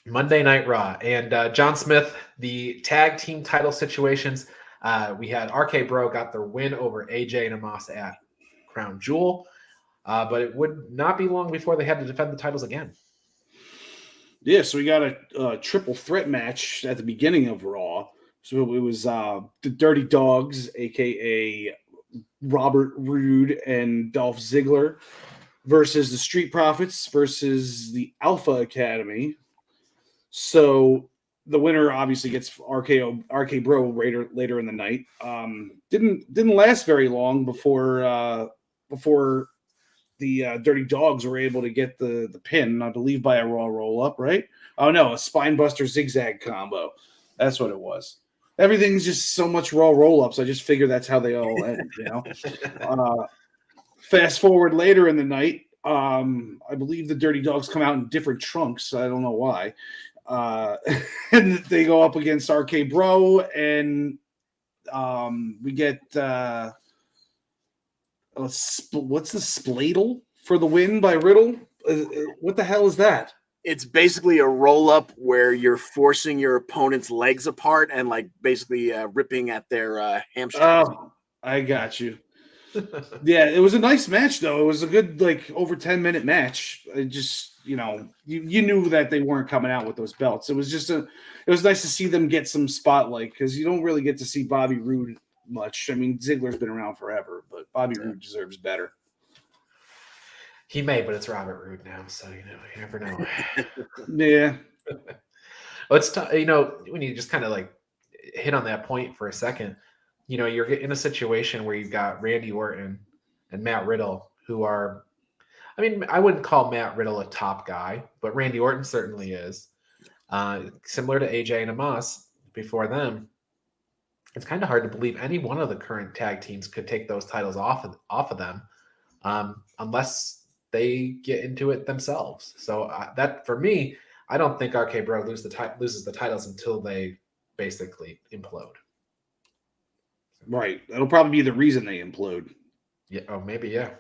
Monday Night Raw. And John Smith, the tag team title situations. We had RK Bro got their win over AJ and Amos at Crown Jewel. But it would not be long before they had to defend the titles again. Yeah, so we got a triple threat match at the beginning of Raw. So it was the Dirty Dogs, a.k.a. Robert Roode and Dolph Ziggler, versus the Street Profits versus the Alpha Academy. So the winner obviously gets RK Bro later in the night. Didn't last very long before the Dirty Dogs were able to get the pin, I believe, by a Raw roll-up, right? Oh, no, a Spinebuster zigzag combo. That's what it was. Everything's just so much Raw roll-ups. I just figure that's how they all end, Fast forward later in the night, I believe the Dirty Dogs come out in different trunks. I don't know why. And they go up against RK Bro, and we get... what's the spladle for the win by Riddle? What the hell is that? It's basically a roll-up where you're forcing your opponent's legs apart and basically ripping at their hamstrings. Oh, I got you. Yeah, it was a nice match, though. It was a good, over 10-minute match. It just, you knew that they weren't coming out with those belts. It was nice to see them get some spotlight because you don't really get to see Bobby Roode much. I mean, Ziggler's been around forever, but Bobby Roode deserves better. He may, but it's Robert Roode now, so you never know. Yeah. Let's when you just kind of hit on that point for a second, you're in a situation where you've got Randy Orton and Matt Riddle, who are, I mean, I wouldn't call Matt Riddle a top guy, but Randy Orton certainly is. Similar to AJ and Amos before them, it's kind of hard to believe any one of the current tag teams could take those titles off of them, unless they get into it themselves. So that, for me, I don't think RK Bro loses the titles until they basically implode. Right. That'll probably be the reason they implode. Yeah. Oh, maybe. Yeah.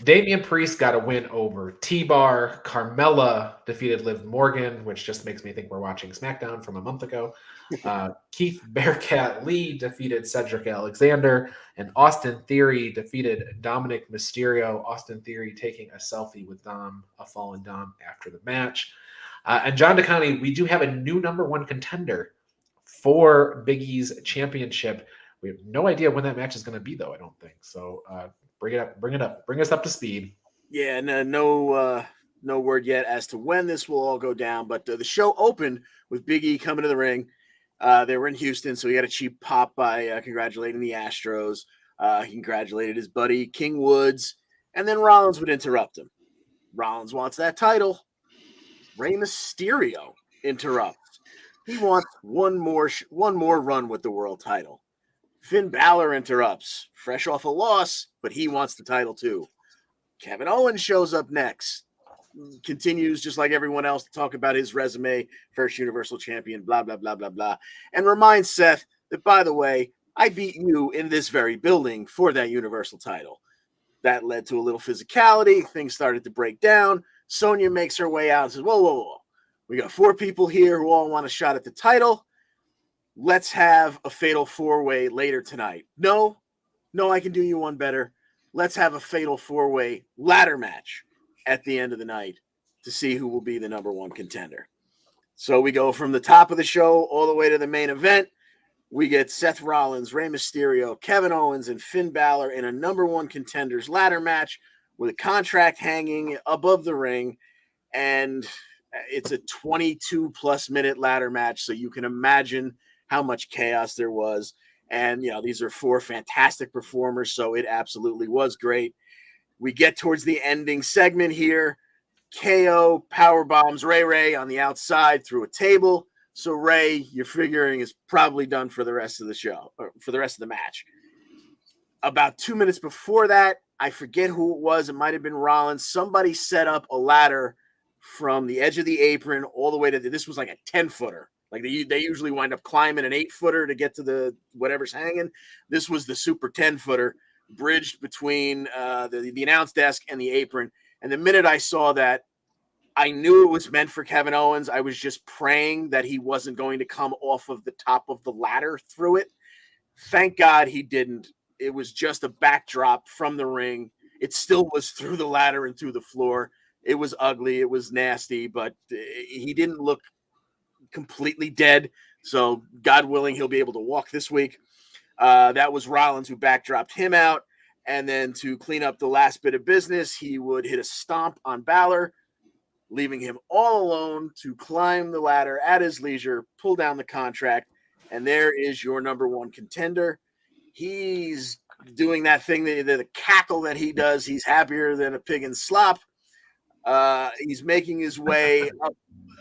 Damian Priest got a win over T-Bar. Carmella defeated Liv Morgan, which just makes me think we're watching SmackDown from a month ago. Keith Bearcat Lee defeated Cedric Alexander. And Austin Theory defeated Dominic Mysterio. Austin Theory taking a selfie with Dom, a fallen Dom, after the match. And John DeConnie, we do have a new number one contender for Big E's championship. We have no idea when that match is going to be, though, I don't think. So, bring us up to speed. Yeah, no word yet as to when this will all go down, but the show opened with Big E coming to the ring. They were in Houston, so he got a cheap pop by congratulating the Astros. He congratulated his buddy King Woods, and then Rollins would interrupt him. Rollins wants that title. Rey Mysterio interrupts. He wants one more run with the world title. Finn Balor interrupts, fresh off a loss, but he wants the title too. Kevin Owens shows up next, continues just like everyone else to talk about his resume, first Universal Champion, blah, blah, blah, blah, blah, and reminds Seth that, by the way, I beat you in this very building for that Universal title. That led to a little physicality. Things started to break down. Sonya makes her way out and says, whoa. We got 4 people here who all want a shot at the title. Let's have a fatal 4-way later tonight. No, I can do you one better. Let's have a fatal 4-way ladder match at the end of the night to see who will be the number one contender. So we go from the top of the show all the way to the main event. We get Seth Rollins, Rey Mysterio, Kevin Owens, and Finn Balor in a number one contenders ladder match with a contract hanging above the ring. And it's a 22-plus minute ladder match, so you can imagine how much chaos there was. And, these are 4 fantastic performers, so it absolutely was great. We get towards the ending segment here. KO power bombs Ray on the outside through a table. So Ray, you're figuring, is probably done for the rest of the show, or for the rest of the match. About 2 minutes before that, I forget who it was. It might have been Rollins. Somebody set up a ladder from the edge of the apron all the way to this was like a 10-footer. Like they usually wind up climbing an 8-footer to get to the whatever's hanging. This was the super 10-footer bridged between the announce desk and the apron. And the minute I saw that, I knew it was meant for Kevin Owens. I was just praying that he wasn't going to come off of the top of the ladder through it. Thank God he didn't. It was just a backdrop from the ring. It still was through the ladder and through the floor. It was ugly. It was nasty, but he didn't look completely dead. So God willing, he'll be able to walk this week. That was Rollins who backdropped him out. And then to clean up the last bit of business, he would hit a stomp on Balor, leaving him all alone to climb the ladder at his leisure, pull down the contract. And there is your number one contender. He's doing that thing, the cackle that he does. He's happier than a pig in slop. He's making his way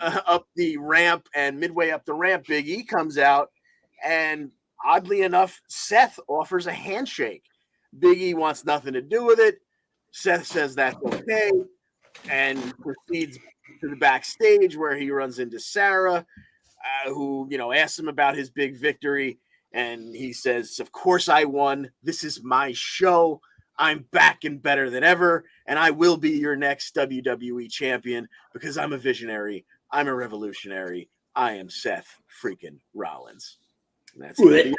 up the ramp, and midway up the ramp, Big E comes out, and oddly enough, Seth offers a handshake. Big E wants nothing to do with it. Seth says that's okay, and proceeds to the backstage where he runs into Sarah, who asks him about his big victory, and he says, "Of course I won. This is my show. I'm back and better than ever, and I will be your next WWE champion because I'm a visionary. I'm a revolutionary. I am Seth freaking Rollins." And that's it.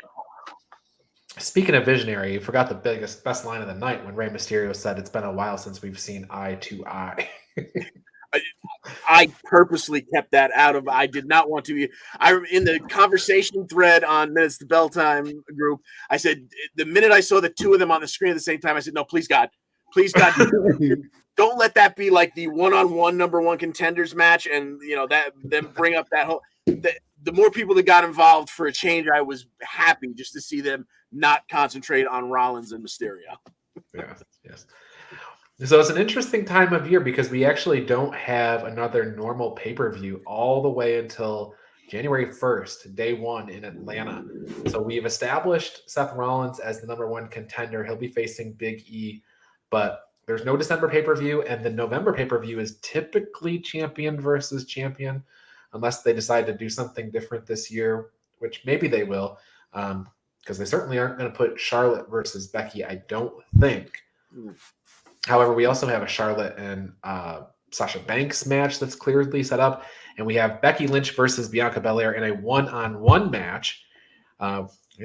Speaking of visionary, you forgot the best line of the night when Rey Mysterio said, "It's been a while since we've seen eye to eye." I purposely kept that out of. I did not want to. In the conversation thread on Minutes to Bell Time group, I said the minute I saw the 2 of them on the screen at the same time, I said, "No, please God, don't let that be like the one-on-one number one contenders match." And that then bring up that whole. The more people that got involved for a change, I was happy just to see them not concentrate on Rollins and Mysterio. Yes. So it's an interesting time of year because we actually don't have another normal pay-per-view all the way until January 1st, day one in Atlanta. So we've established Seth Rollins as the number one contender. He'll be facing Big E, but there's no December pay-per-view, and the November pay-per-view is typically champion versus champion, unless they decide to do something different this year, which maybe they will, because they certainly aren't going to put Charlotte versus Becky, I don't think. However, we also have a Charlotte and Sasha Banks match that's clearly set up, and we have Becky Lynch versus Bianca Belair in a one-on-one match. We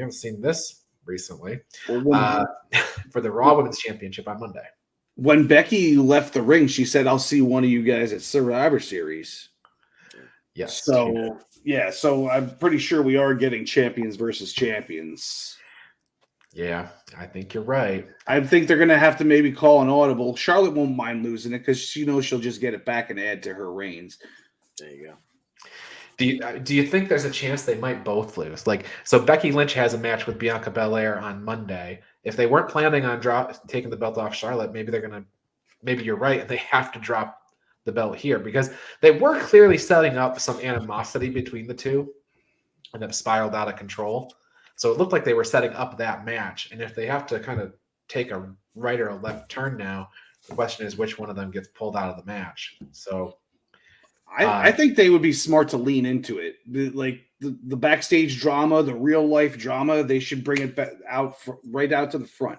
haven't seen this recently for the Raw Women's Championship on Monday. When Becky left the ring, she said, "I'll see one of you guys at Survivor Series." Yes. So yeah, so I'm pretty sure we are getting champions versus champions. Yeah, I think you're right. I think they're going to have to maybe call an audible. Charlotte won't mind losing it because she knows she'll just get it back and add to her reigns. There you go. Do you think there's a chance they might both lose? Like, so Becky Lynch has a match with Bianca Belair on Monday. If they weren't planning on taking the belt off Charlotte, maybe you're right, and they have to drop the belt here because they were clearly setting up some animosity between the two and have spiraled out of control. So it looked like they were setting up that match. And if they have to kind of take a right or a left turn now, the question is which one of them gets pulled out of the match. So I think they would be smart to lean into it. The backstage drama, the real life drama, they should bring it right out to the front.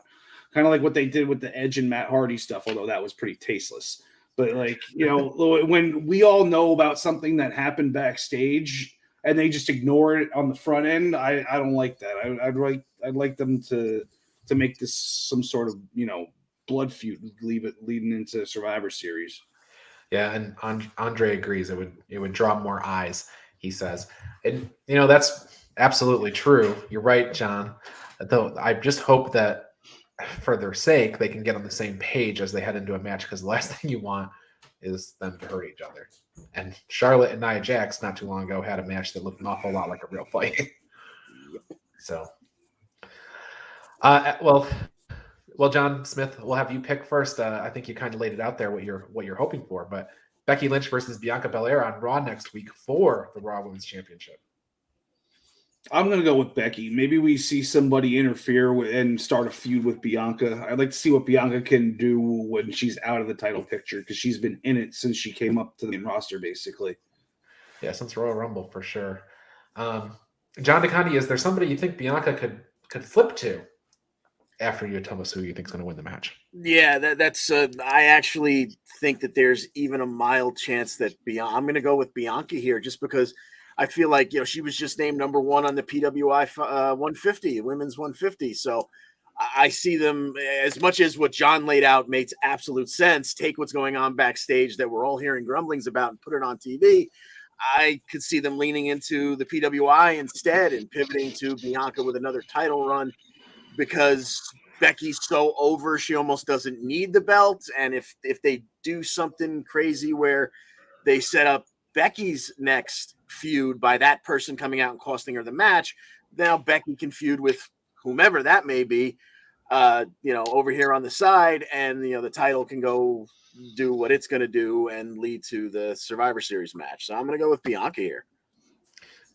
Kind of like what they did with the Edge and Matt Hardy stuff, although that was pretty tasteless. But when we all know about something that happened backstage and they just ignore it on the front end, I don't like that. I'd like them to make this some sort of blood feud, leading into Survivor Series. Yeah, and Andre agrees. It would draw more eyes, he says. And that's absolutely true. You're right, John. Though I just hope that for their sake they can get on the same page as they head into a match, because the last thing you want is them to hurt each other. And Charlotte and Nia Jax not too long ago had a match that looked an awful lot like a real fight. So well, John Smith, we'll have you pick first. I think you kind of laid it out there what you're hoping for, but Becky Lynch versus Bianca Belair on Raw next week for the Raw Women's Championship. I'm going to go with Becky. Maybe we see somebody interfere and start a feud with Bianca. I'd like to see what Bianca can do when she's out of the title picture, because she's been in it since she came up to the main roster, basically. Yeah, since Royal Rumble for sure. John DeConti, is there somebody you think Bianca could flip to after you tell us who you think is going to win the match? Yeah, that's. I actually think that there's even a mild chance that I'm going to go with Bianca here, just because I feel like she was just named number one on the PWI 150, women's 150. So I see them, as much as what John laid out makes absolute sense. Take what's going on backstage that we're all hearing grumblings about and put it on TV. I could see them leaning into the PWI instead and pivoting to Bianca with another title run, because Becky's so over, she almost doesn't need the belt. And if they do something crazy where they set up Becky's next feud by that person coming out and costing her the match, now Becky can feud with whomever that may be, over here on the side, and the title can go do what it's going to do and lead to the Survivor Series match. So I'm going to go with Bianca here.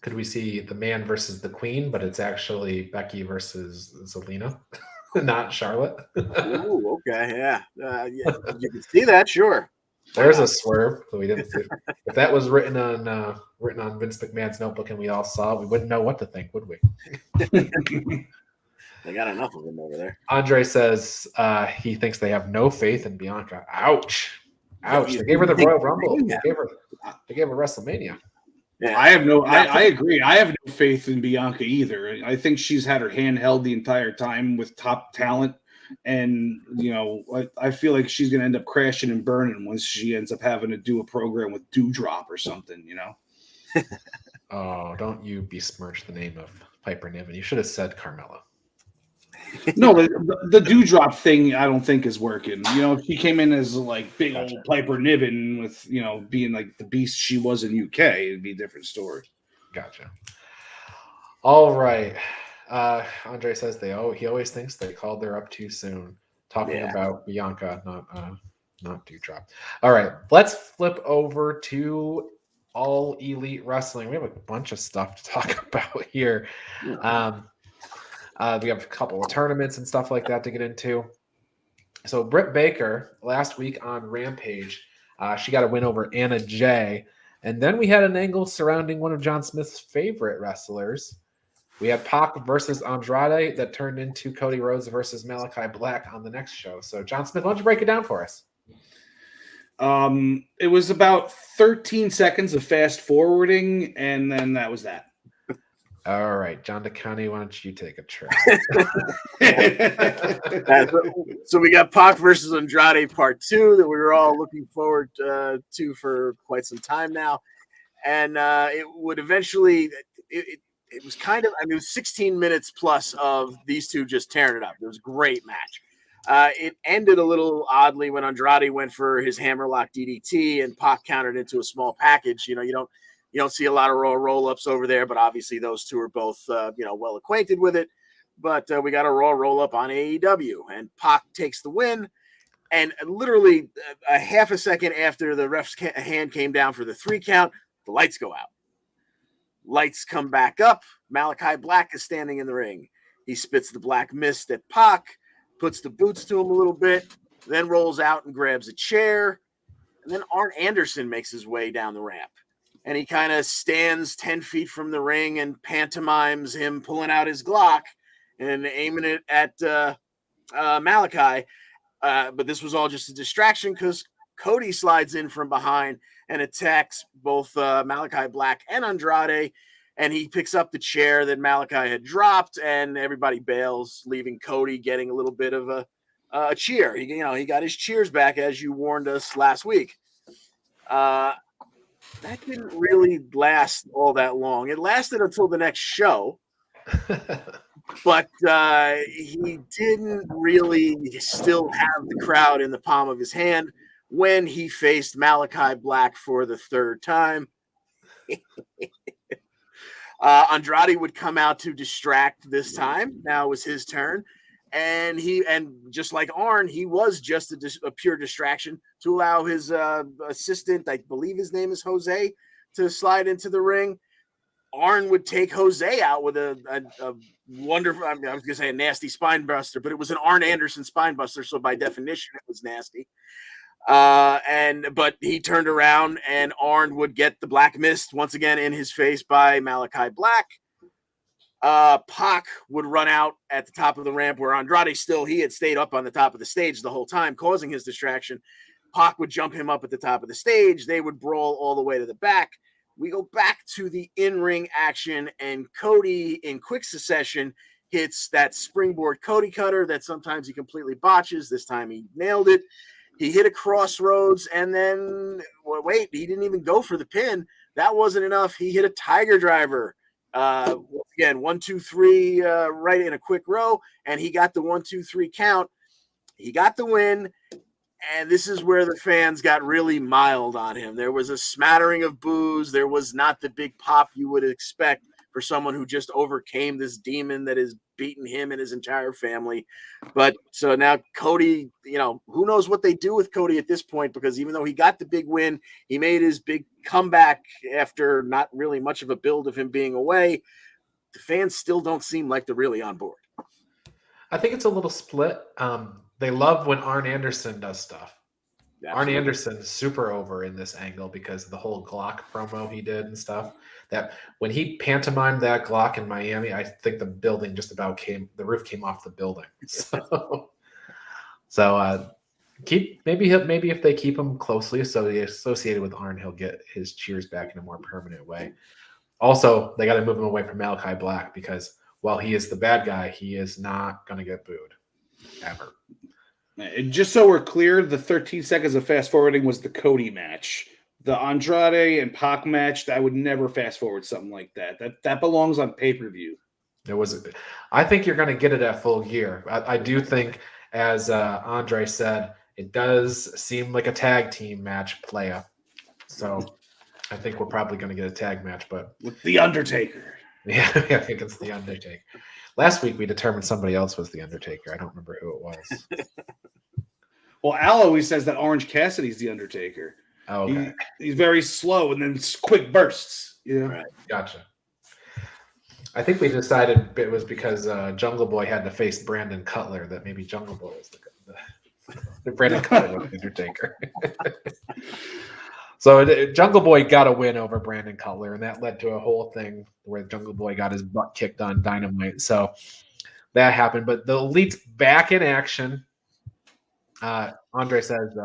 Could we see the man versus the queen, but it's actually Becky versus Zelina, not Charlotte? Ooh, okay, yeah. You can see that, sure. There's a swerve. So we didn't see. If that was written on Vince McMahon's notebook and we all saw it, we wouldn't know what to think, would we? They got enough of them over there. Andre says he thinks they have no faith in Bianca. Ouch. They gave her the Royal Rumble. They gave her WrestleMania. Yeah. I agree. I have no faith in Bianca either. I think she's had her hand held the entire time with top talent. And, I feel like she's going to end up crashing and burning once she ends up having to do a program with Dewdrop or something, Oh, don't you besmirch the name of Piper Niven. You should have said Carmella. No, the Dewdrop thing I don't think is working. If she came in as like big old Piper Niven with, being like the beast she was in UK, it'd be a different story. Gotcha. All right. Andre says he always thinks they called her up too soon. Talking about Bianca, Not Dewdrop. All right, let's flip over to All Elite Wrestling. We have a bunch of stuff to talk about here. We have a couple of tournaments and stuff like that to get into. So Brit Baker last week on Rampage, she got a win over Anna Jay. And then we had an angle surrounding one of John Smith's favorite wrestlers. We had Pac versus Andrade that turned into Cody Rhodes versus Malachi Black on the next show. So John Smith, why don't you break it down for us? It was about 13 seconds of fast forwarding, and then that was that. All right, John DeConnie, why don't you take a trip? So we got Pac versus Andrade part 2 that we were all looking forward to for quite some time now. And it would eventually, it was kind of, it was 16 minutes plus of these two just tearing it up. It was a great match. It ended a little oddly when Andrade went for his hammerlock DDT and Pac countered into a small package. You don't see a lot of roll-ups over there, but obviously those two are both, well acquainted with it. But we got a Raw roll-up on AEW, and Pac takes the win. And literally a half a second after the ref's hand came down for the 3 count, the lights go out. Lights come back up. Malachi Black is standing in the ring. He spits the black mist at Pac, puts the boots to him a little bit, then rolls out and grabs a chair. And then Arn Anderson makes his way down the ramp. And he kind of stands 10 feet from the ring and pantomimes him pulling out his Glock and aiming it at Malachi. But this was all just a distraction because Cody slides in from behind and attacks both Malachi Black and Andrade. And he picks up the chair that Malachi had dropped, and everybody bails, leaving Cody getting a little bit of a cheer. He got his cheers back, as you warned us last week. That didn't really last all that long. It lasted until the next show, but he didn't really still have the crowd in the palm of his hand when he faced Malachi Black for the 3rd time. Andrade would come out to distract this time. Now it was his turn. And just like Arn, he was just a pure distraction to allow his assistant, I believe his name is Jose, to slide into the ring. Arn would take Jose out with a wonderful, I was going to say a nasty spine buster, but it was an Arn Anderson spine buster, so by definition it was nasty. But he turned around and Arn would get the black mist once again in his face by Malachi Black. Pac would run out at the top of the ramp where Andrade he had stayed up on the top of the stage the whole time, causing his distraction. Pac would jump him up at the top of the stage. They would brawl all the way to the back. We go back to the in-ring action, and Cody, in quick succession, hits that springboard Cody cutter that sometimes he completely botches. This time he nailed it. He hit a crossroads, and then, he didn't even go for the pin. That wasn't enough. He hit a tiger driver. Again, 1, 2, 3, right in a quick row, and he got the 1, 2, 3 count. He got the win, and this is where the fans got really mild on him. There was a smattering of boos. There was not the big pop you would expect for someone who just overcame this demon that has beaten him and his entire family. But so now Cody, who knows what they do with Cody at this point, because even though he got the big win, he made his big comeback after not really much of a build of him being away. The fans still don't seem like they're really on board. I think it's a little split. They love when Arn Anderson does stuff. Absolutely. Arn Anderson is super over in this angle because of the whole Glock promo he did and stuff. That when he pantomimed that Glock in Miami, I think the building the roof came off the building. So maybe if they keep him closely associated with Arn, he'll get his cheers back in a more permanent way. Also, they got to move him away from Malachi Black because while he is the bad guy, he is not going to get booed ever. And just so we're clear, the 13 seconds of fast forwarding was the Cody match. The Andrade and Pac match, I would never fast forward something like that. That belongs on pay-per-view. I think you're going to get it at Full Gear. I do think, as Andre said, it does seem like a tag team match playa. So I think we're probably going to get a tag match, but with The Undertaker. Yeah, I think it's The Undertaker. Last week we determined somebody else was The Undertaker. I don't remember who it was. Well, Al always says that Orange Cassidy's the Undertaker. Oh, okay. He's very slow and then quick bursts. You know? Right. Gotcha. I think we decided it was because Jungle Boy had to face Brandon Cutler that maybe Jungle Boy was the Brandon Cutler was the Undertaker. So Jungle Boy got a win over Brandon Cutler, and that led to a whole thing where Jungle Boy got his butt kicked on Dynamite. So that happened. But the Elite's back in action. Andre says,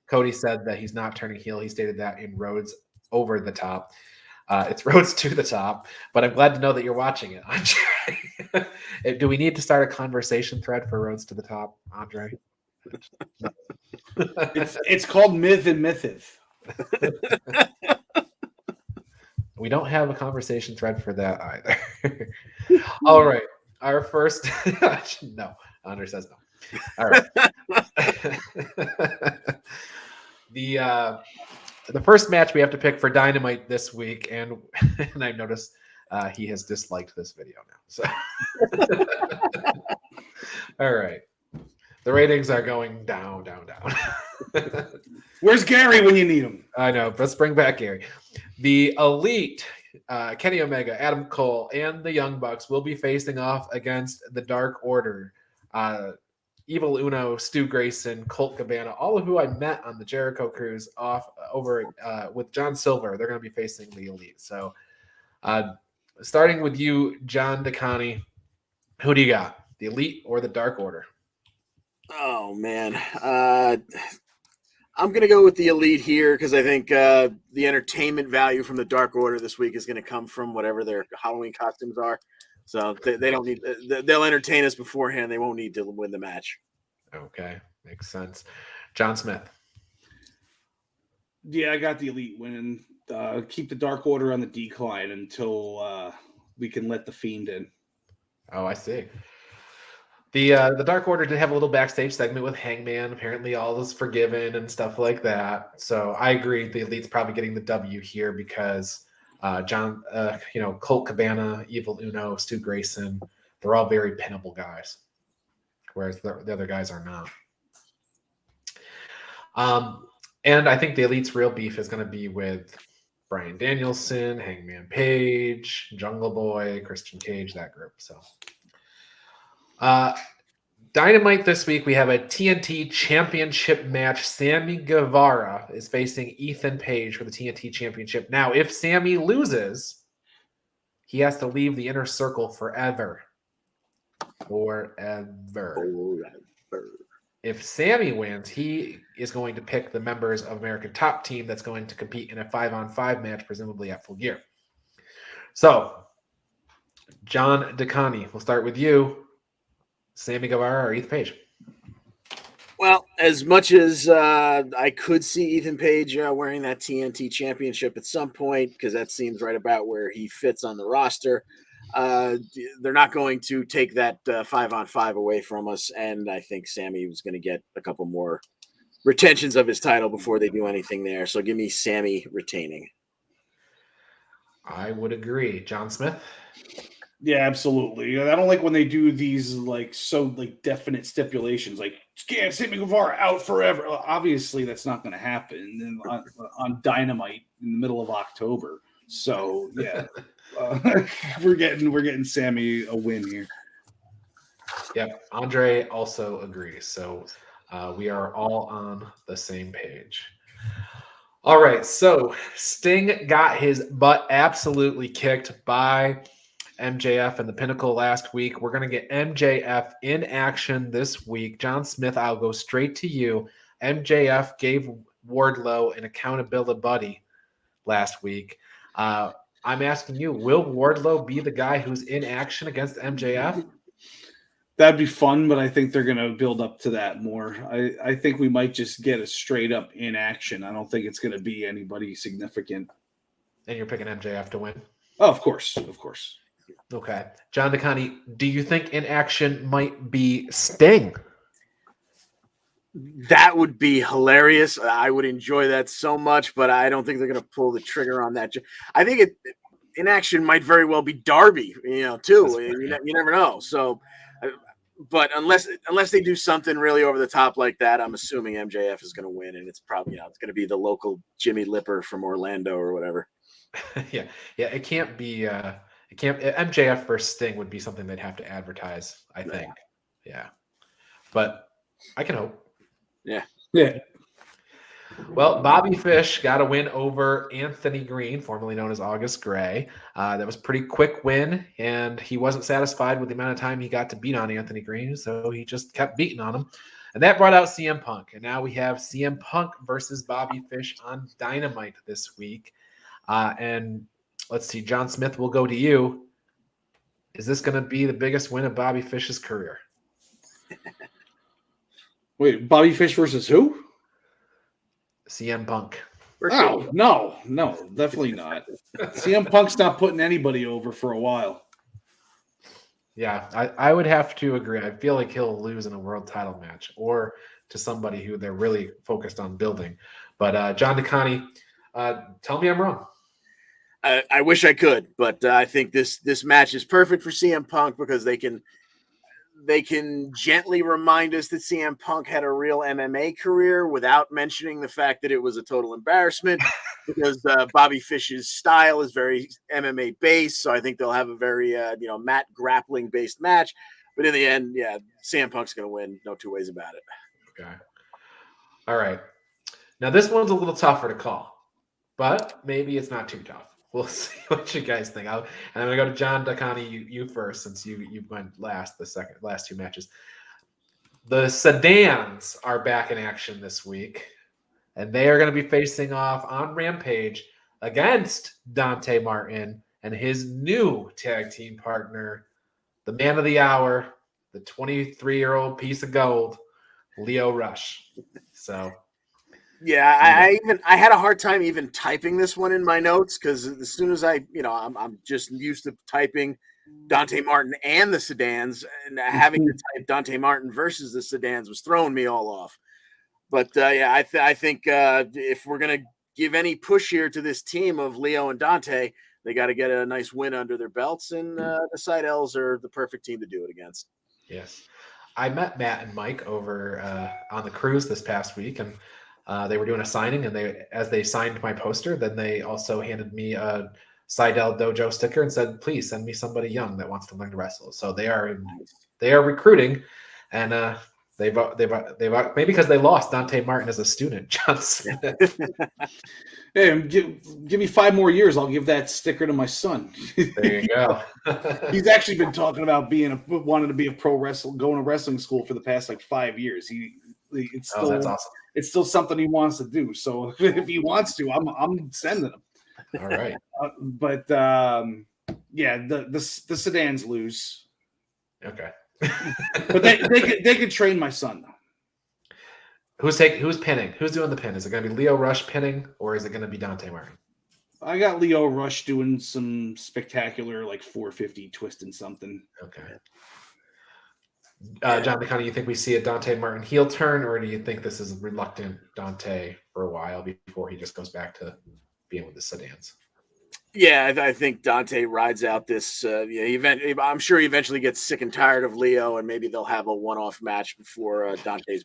Cody said that he's not turning heel. He stated that in Rhodes Over the Top. It's Rhodes to the Top, but I'm glad to know that you're watching it, Andre. Do we need to start a conversation thread for Rhodes to the Top, Andre? No. It's called Myth and Mythith. We don't have a conversation thread for that either. All right. Our first no, Andre says no. All right. The first match we have to pick for Dynamite this week, and I noticed he has disliked this video now. So all right. The ratings are going down. Where's Gary when you need him? I know. Let's bring back Gary. The Elite, Kenny Omega, Adam Cole, and the Young Bucks will be facing off against the Dark Order. Evil Uno, Stu Grayson, Colt Cabana, all of who I met on the Jericho Cruise over with John Silver. They're going to be facing the Elite. So starting with you, John DeConnie, who do you got? The Elite or the Dark Order? Oh, man. I'm going to go with the Elite here because I think the entertainment value from the Dark Order this week is going to come from whatever their Halloween costumes are. So they don't need – they'll entertain us beforehand. They won't need to win the match. Okay. Makes sense. John Smith. Yeah, I got the Elite winning. Keep the Dark Order on the decline until we can let the Fiend in. Oh, I see. The Dark Order did have a little backstage segment with Hangman. Apparently, all is forgiven and stuff like that. So I agree. The Elite's probably getting the W here because Colt Cabana, Evil Uno, Stu Grayson, they're all very pinnable guys, whereas the other guys are not. And I think the Elite's real beef is going to be with Bryan Danielson, Hangman Page, Jungle Boy, Christian Cage, that group. So. Dynamite this week, we have a TNT Championship match. Sammy Guevara is facing Ethan Page for the TNT Championship. Now, if Sammy loses, he has to leave the inner circle forever. If Sammy wins, he is going to pick the members of American Top Team that's going to compete in a 5-on-5 match, presumably at Full Gear. So, John DeConnie, we'll start with you. Sammy Guevara or Ethan Page? Well, as much as I could see Ethan Page wearing that TNT Championship at some point, because that seems right about where he fits on the roster, they're not going to take that 5-on-5 away from us, and I think Sammy was going to get a couple more retentions of his title before they do anything there. So give me Sammy retaining. I would agree. John Smith? Yeah, absolutely. I don't like when they do these definite stipulations, like Sammy Guevara out forever. Obviously, that's not going to happen on Dynamite in the middle of October. So yeah, we're getting Sammy a win here. Yep, Andre also agrees. So we are all on the same page. All right, so Sting got his butt absolutely kicked by MJF and the Pinnacle last week. We're going to get MJF in action this week. John Smith, I'll go straight to you. MJF gave Wardlow an accountability buddy last week. I'm asking you, will Wardlow be the guy who's in action against MJF? That'd be fun, but I think they're going to build up to that more. I think we might just get a straight up in action. I don't think it's going to be anybody significant. And you're picking MJF to win? Oh, of course. Okay. John DeConnie, do you think in action might be Sting? That would be hilarious. I would enjoy that so much, but I don't think they're going to pull the trigger on that. I think in action might very well be Darby, too. You never know. So But unless they do something really over the top like that, I'm assuming MJF is going to win, and it's probably it's going to be the local Jimmy Lipper from Orlando or whatever. yeah. It can't be. It can't. MJF versus Sting would be something they'd have to advertise, I think. Yeah. But I can hope. Yeah. Well, Bobby Fish got a win over Anthony Green, formerly known as August Gray. That was a pretty quick win, and he wasn't satisfied with the amount of time he got to beat on Anthony Green, so he just kept beating on him. And that brought out CM Punk. And now we have CM Punk versus Bobby Fish on Dynamite this week. And let's see, John Smith, will go to you. Is this going to be the biggest win of Bobby Fish's career? Wait, Bobby Fish versus who? CM Punk. Oh, no, definitely not. CM Punk's not putting anybody over for a while. Yeah, I would have to agree. I feel like he'll lose in a world title match or to somebody who they're really focused on building. But John DeConnie, tell me I'm wrong. I wish I could, but I think this match is perfect for CM Punk because they can gently remind us that CM Punk had a real MMA career without mentioning the fact that it was a total embarrassment because Bobby Fish's style is very MMA based. So I think they'll have a very, mat grappling based match. But in the end, CM Punk's going to win. No two ways about it. Okay. All right. Now this one's a little tougher to call, but maybe it's not too tough. We'll see what you guys think. And I'm going to go to John DeConnie, you first, since you went last two matches. The Sedans are back in action this week, and they are going to be facing off on Rampage against Dante Martin and his new tag team partner, the man of the hour, the 23-year-old piece of gold, Lio Rush. So... Yeah, I had a hard time even typing this one in my notes because as soon as I'm just used to typing Dante Martin and the Sedans, and having to type Dante Martin versus the Sedans was throwing me all off. But I think if we're gonna give any push here to this team of Lio and Dante, they got to get a nice win under their belts, and the Seidels are the perfect team to do it against. Yes, I met Matt and Mike over on the cruise this past week, and they were doing a signing, and as they signed my poster, then they also handed me a Seidel Dojo sticker and said, "Please send me somebody young that wants to learn to wrestle." So they are recruiting, and they've maybe because they lost Dante Martin as a student, John Smith. Hey, give me 5 more years. I'll give that sticker to my son. There you go. He's actually been talking about wanting to be a pro wrestler, going to wrestling school for the past 5 years. It's still, that's awesome. It's still something he wants to do. So if he wants to, I'm sending him. All right. But the Sedans lose. Okay. But they could train my son though. Who's pinning? Who's doing the pin? Is it going to be Lio Rush pinning, or is it going to be Dante Martin? I got Lio Rush doing some spectacular 450 twisting something. Okay. John DeConnie, you think we see a Dante Martin heel turn, or do you think this is reluctant Dante for a while before he just goes back to being with the Sedans? Yeah, I think Dante rides out this event. I'm sure he eventually gets sick and tired of Lio, and maybe they'll have a one-off match before Dante's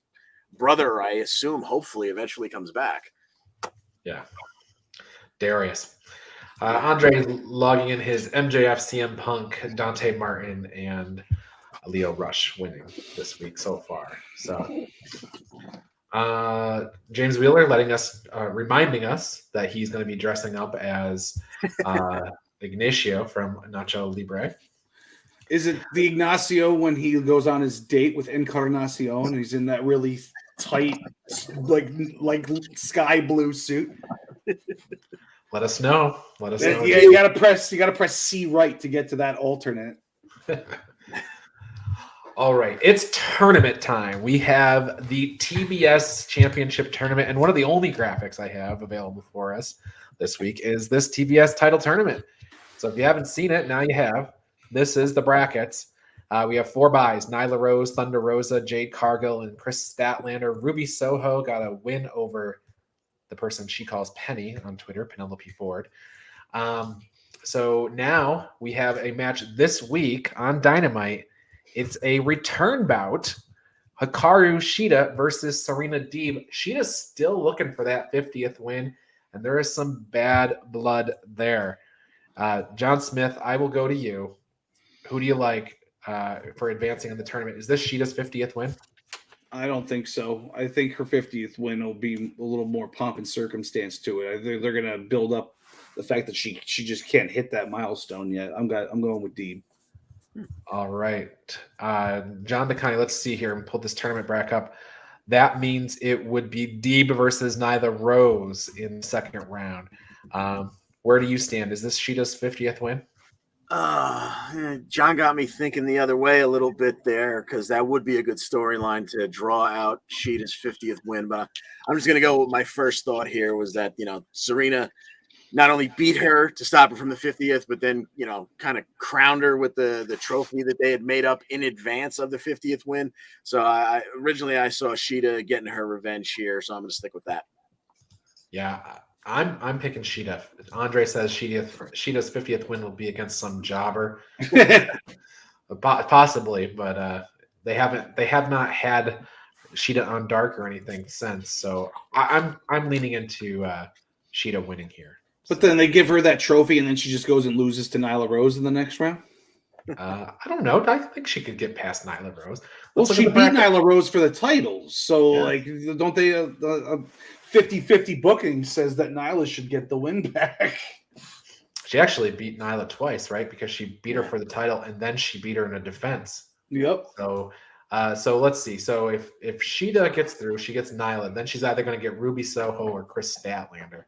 brother, I assume, hopefully, eventually comes back. Yeah. Darius. Andre logging in his MJF, CM Punk, Dante Martin, and Lio Rush winning this week so far. So James Wheeler reminding us that he's going to be dressing up as Ignacio from Nacho Libre. Is it the Ignacio when he goes on his date with Encarnacion and he's in that really tight, like sky blue suit? Let us know. Yeah, you gotta press C right to get to that alternate. All right, it's tournament time. We have the TBS Championship Tournament, and one of the only graphics I have available for us this week is this TBS title tournament. So if you haven't seen it, now you have. This is the brackets. We have 4 buys: Nyla Rose, Thunder Rosa, Jade Cargill, and Chris Statlander. Ruby Soho got a win over the person she calls Penny on Twitter, Penelope Ford. So now we have a match this week on Dynamite. It's a return bout. Hikaru Shida versus Serena Deeb. Shida's still looking for that 50th win, and there is some bad blood there. John Smith, I will go to you. Who do you like for advancing in the tournament? Is this Shida's 50th win? I don't think so. I think her 50th win will be a little more pomp and circumstance to it. I think they're going to build up the fact that she just can't hit that milestone yet. I'm going with Deeb. All right. John DeConnie, let's see here and pull this tournament back up. That means it would be Deeb versus Nyla Rose in the second round. Where do you stand? Is this Shida's 50th win? John got me thinking the other way a little bit there because that would be a good storyline to draw out Shida's 50th win. But I'm just going to go with my first thought here was that, Serena not only beat her to stop her from the 50th, but then, kind of crowned her with the trophy that they had made up in advance of the 50th win. So originally I saw Shida getting her revenge here. So I'm going to stick with that. Yeah. I'm picking Shida. Andre says Shida's 50th win will be against some jobber, possibly, but they have not had Shida on dark or anything since. So I'm leaning into Shida winning here. But then they give her that trophy, and then she just goes and loses to Nyla Rose in the next round. I don't know. I think she could get past Nyla Rose. Well, she beat Nyla Rose for the titles, so don't they? 50-50 booking says that Nyla should get the win back. She actually beat Nyla twice, right? Because she beat her for the title, and then she beat her in a defense. Yep. So let's see. So if Shida gets through, she gets Nyla, then she's either going to get Ruby Soho or Chris Statlander.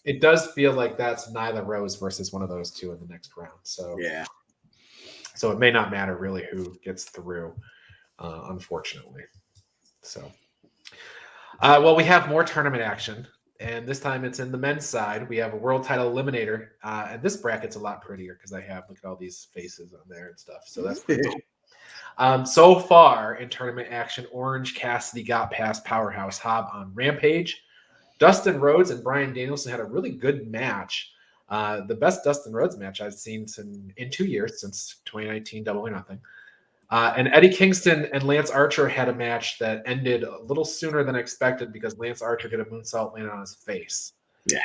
It does feel like that's Nyla Rose versus one of those two in the next round. So yeah. So it may not matter really who gets through, unfortunately. So. Well, we have more tournament action, and this time it's in the men's side. We have a world title eliminator, and this bracket's a lot prettier because look at all these faces on there and stuff. So that's pretty cool. So far in tournament action, Orange Cassidy got past Powerhouse Hobb on Rampage. Dustin Rhodes and Bryan Danielson had a really good match. The best Dustin Rhodes match I've seen in 2 years, since 2019 Double or Nothing. And Eddie Kingston and Lance Archer had a match that ended a little sooner than expected because Lance Archer did a moonsault landed on his face. Yeah.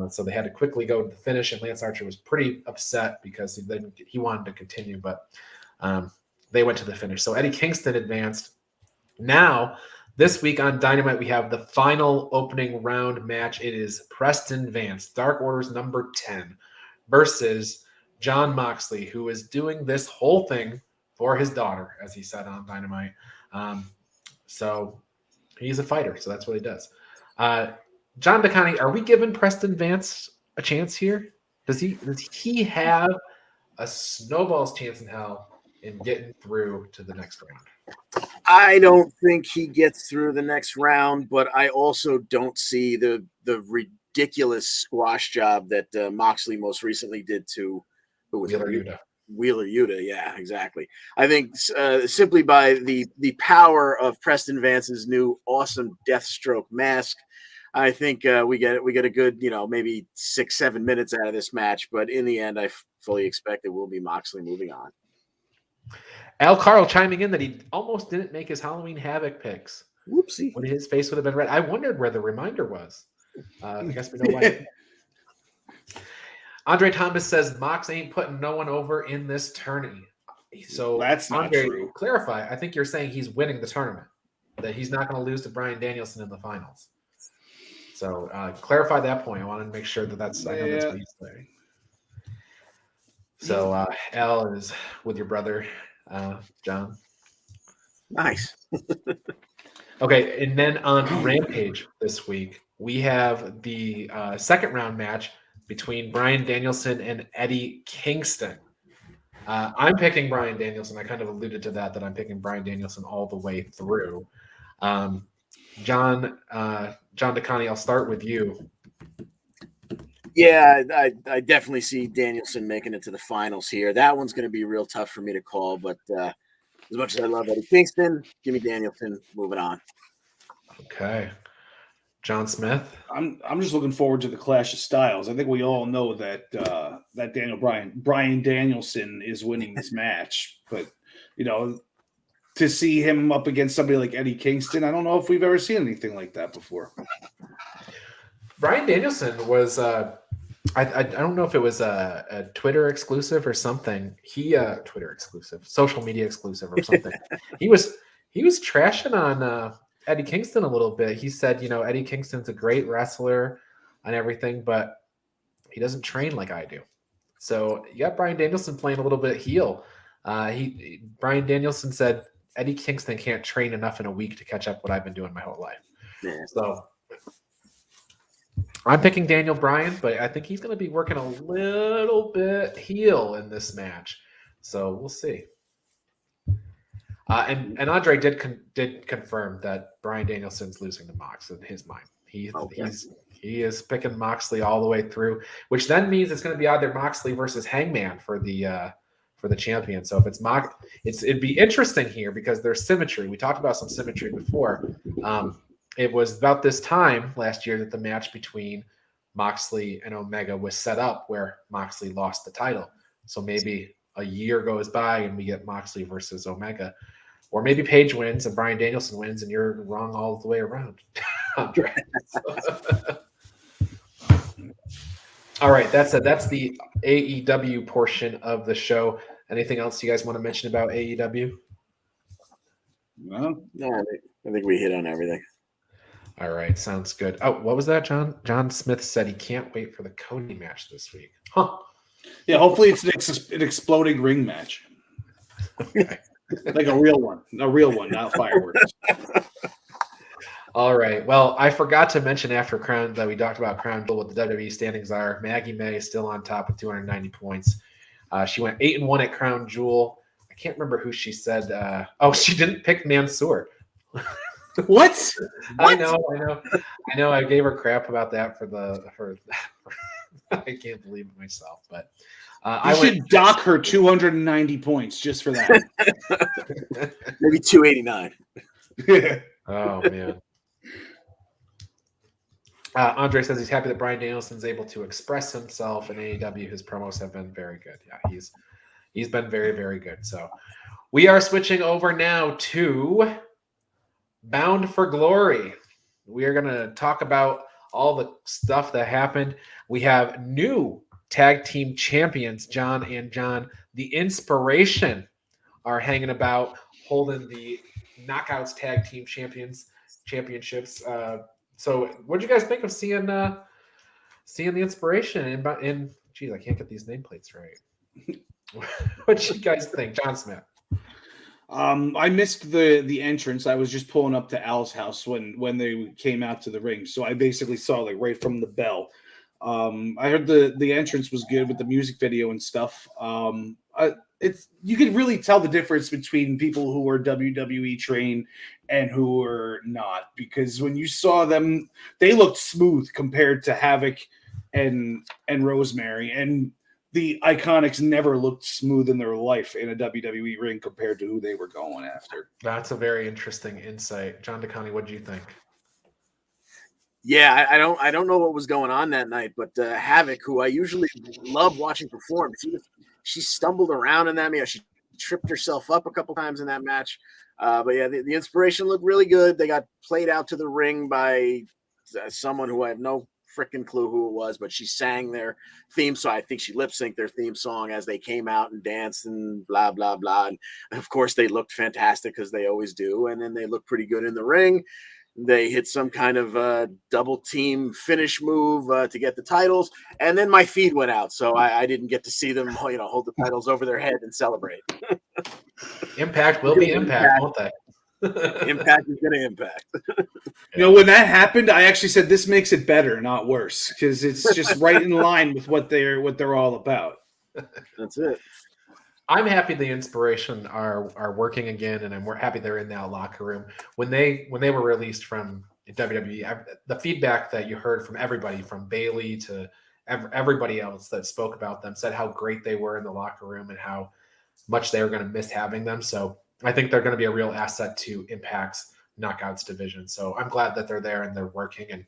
So they had to quickly go to the finish, and Lance Archer was pretty upset because he wanted to continue, but they went to the finish. So Eddie Kingston advanced. Now, this week on Dynamite, we have the final opening round match. It is Preston Vance, Dark Order's number 10, versus Jon Moxley, who is doing this whole thing for his daughter, as he said on Dynamite. So he's a fighter, so that's what he does. John DeConnie, are we giving Preston Vance a chance here? Does he have a snowball's chance in hell in getting through to the next round? I don't think he gets through the next round, but I also don't see the ridiculous squash job that Moxley most recently did to Wheeler Yuta. Wheeler Yuta, yeah, exactly. I think simply by the power of Preston Vance's new awesome Deathstroke mask, I think we get a good, maybe 6-7 minutes out of this match. But in the end, I fully expect it will be Moxley moving on. Al Karl chiming in that he almost didn't make his Halloween Havoc picks. Whoopsie! When his face would have been red. I wondered where the reminder was. I guess we know why. Andre Thomas says Mox ain't putting no one over in this tourney. So that's not Andre, true. Clarify. I think you're saying he's winning the tournament, that he's not going to lose to Bryan Danielson in the finals. So clarify that point. I want to make sure that's. I know that's what he's saying. So Al is with your brother, John. Nice. Okay, and then on Rampage this week, we have the second round match between Bryan Danielson and Eddie Kingston. I'm picking Bryan Danielson. I kind of alluded to that I'm picking Bryan Danielson all the way through. John DeConnie, I'll start with you. Yeah, I definitely see Danielson making it to the finals here. That one's going to be real tough for me to call, but as much as I love Eddie Kingston, give me Danielson. Moving on. Okay. John Smith. I'm just looking forward to the clash of styles. I think we all know that Bryan Danielson is winning this match, but to see him up against somebody like Eddie Kingston. I don't know if we've ever seen anything like that before. Bryan Danielson was I don't know if it was a Twitter exclusive or something. He Twitter exclusive, social media exclusive or something. he was trashing on Eddie Kingston a little bit. He said, Eddie Kingston's a great wrestler and everything, but he doesn't train like I do. So you got Bryan Danielson playing a little bit heel. Bryan Danielson said Eddie Kingston can't train enough in a week to catch up what I've been doing my whole life. Yeah. So I'm picking Daniel Bryan, but I think he's going to be working a little bit heel in this match. So we'll see. And Andrade did confirm that Bryan Danielson's losing to Mox in his mind. He is picking Moxley all the way through, which then means it's going to be either Moxley versus Hangman for the champion. So if it's it'd be interesting here because there's symmetry. We talked about some symmetry before. It was about this time last year that the match between Moxley and Omega was set up where Moxley lost the title. So maybe a year goes by and we get Moxley versus Omega. Or maybe Paige wins and Bryan Danielson wins and you're wrong all the way around. All right, that's the AEW portion of the show. Anything else you guys want to mention about AEW? No, I think we hit on everything. All right, sounds good. Oh, what was that, John? John Smith said he can't wait for the Cody match this week. Huh. Yeah, hopefully it's an exploding ring match. Okay. Like a real one, not fireworks. All right. Well, I forgot to mention after Crown that we talked about Crown Jewel, what the WWE standings are. Maggie May is still on top with 290 points. She went 8-1 at Crown Jewel. I can't remember who she said. She didn't pick Mansoor. What? I know. I gave her crap about that for I can't believe it myself, but I should dock her 290 points just for that. Maybe 289. Oh man. Andre says he's happy that Bryan Danielson's able to express himself in AEW. His promos have been very good. Yeah, he's been very, very good. So we are switching over now to Bound for Glory. We are going to talk about all the stuff that happened. We have new tag team champions, John and John. The Inspiration are hanging about, holding the Knockouts tag team championships. So what did you guys think of seeing the Inspiration in geez, I can't get these nameplates right. What did you guys think, John Smith? I missed the entrance. I was just pulling up to Al's house when they came out to the ring. So I basically saw like right from the bell. I heard the entrance was good with the music video and stuff. You can really tell the difference between people who are WWE trained and who are not, because when you saw them, they looked smooth compared to Havoc and Rosemary, and the Iconics never looked smooth in their life in a WWE ring compared to who they were going after. That's a very interesting insight. John DeConnie, what do you think? Yeah, I don't know what was going on that night, but Havoc, who I usually love watching perform, she stumbled around in that match. She tripped herself up a couple times in that match. But yeah, the Inspiration looked really good. They got played out to the ring by someone who I have no freaking clue who it was, but she sang their theme song. I think she lip synced their theme song as they came out and danced and blah, blah, blah. And of course, they looked fantastic because they always do. And then they looked pretty good in the ring. They hit some kind of double team finish move to get the titles. And then my feed went out. So I didn't get to see them, hold the titles over their head and celebrate. Impact will be Impact, won't they? Impact is going to impact. When that happened, I actually said this makes it better, not worse, because it's just right in line with what they're all about. That's it. I'm happy the Inspiration are working again, and I'm happy they're in that locker room. When they were released from WWE, the feedback that you heard from everybody, from Bailey to everybody else that spoke about them, said how great they were in the locker room and how much they were going to miss having them. So I think they're going to be a real asset to Impact's Knockouts division. So I'm glad that they're there and they're working, and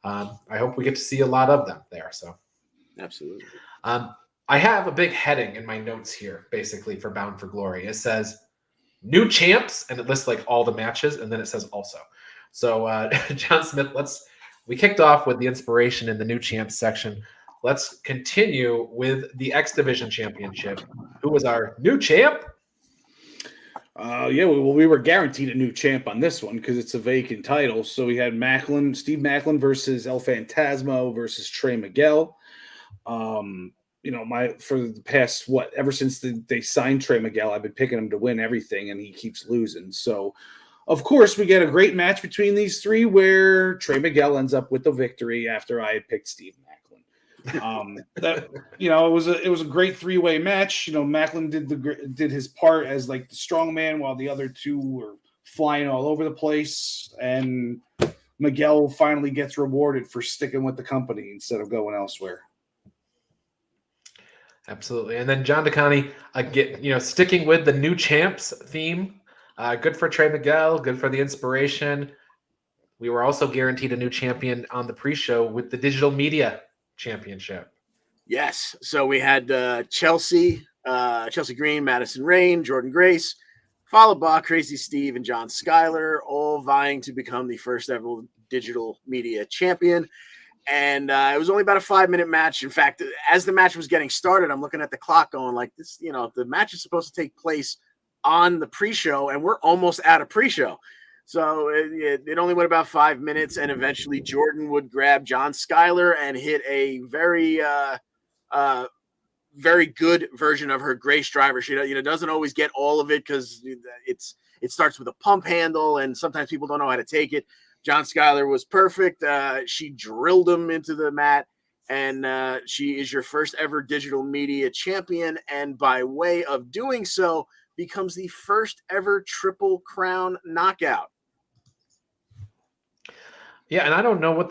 I hope we get to see a lot of them there. So absolutely. I have a big heading in my notes here, basically, for Bound for Glory. It says, new champs, and it lists like all the matches, and then it says also. So John Smith, we kicked off with the inspiration in the new champs section. Let's continue with the X Division Championship. Who was our new champ? We were guaranteed a new champ on this one because it's a vacant title. So we had Steve Macklin versus El Phantasmo versus Trey Miguel. For the past ever since they signed Trey Miguel, I've been picking him to win everything, and he keeps losing. So, of course, we get a great match between these three where Trey Miguel ends up with the victory after I had picked Steve Macklin. It was a great three-way match. Macklin did his part as like the strong man, while the other two were flying all over the place, and Miguel finally gets rewarded for sticking with the company instead of going elsewhere. Absolutely. And then John DeConnie, again, sticking with the new champs theme. Good for Trey Miguel, good for the inspiration. We were also guaranteed a new champion on the pre-show with the Digital Media Championship. Yes. So we had Chelsea Green, Madison Rain, Jordan Grace, followed by Crazy Steve and John Schuyler, all vying to become the first ever Digital Media Champion. And it was only about a 5-minute match. In fact, as the match was getting started, I'm looking at the clock going like this, the match is supposed to take place on the pre-show, and we're almost out of pre-show. So it only went about 5 minutes, and eventually Jordan would grab John Schuyler and hit a very, very good version of her Grace driver. She doesn't always get all of it because it starts with a pump handle, and sometimes people don't know how to take it. John Schuyler was perfect. She drilled him into the mat, and she is your first ever Digital Media Champion, and by way of doing so, becomes the first ever Triple Crown knockout. Yeah, and I don't know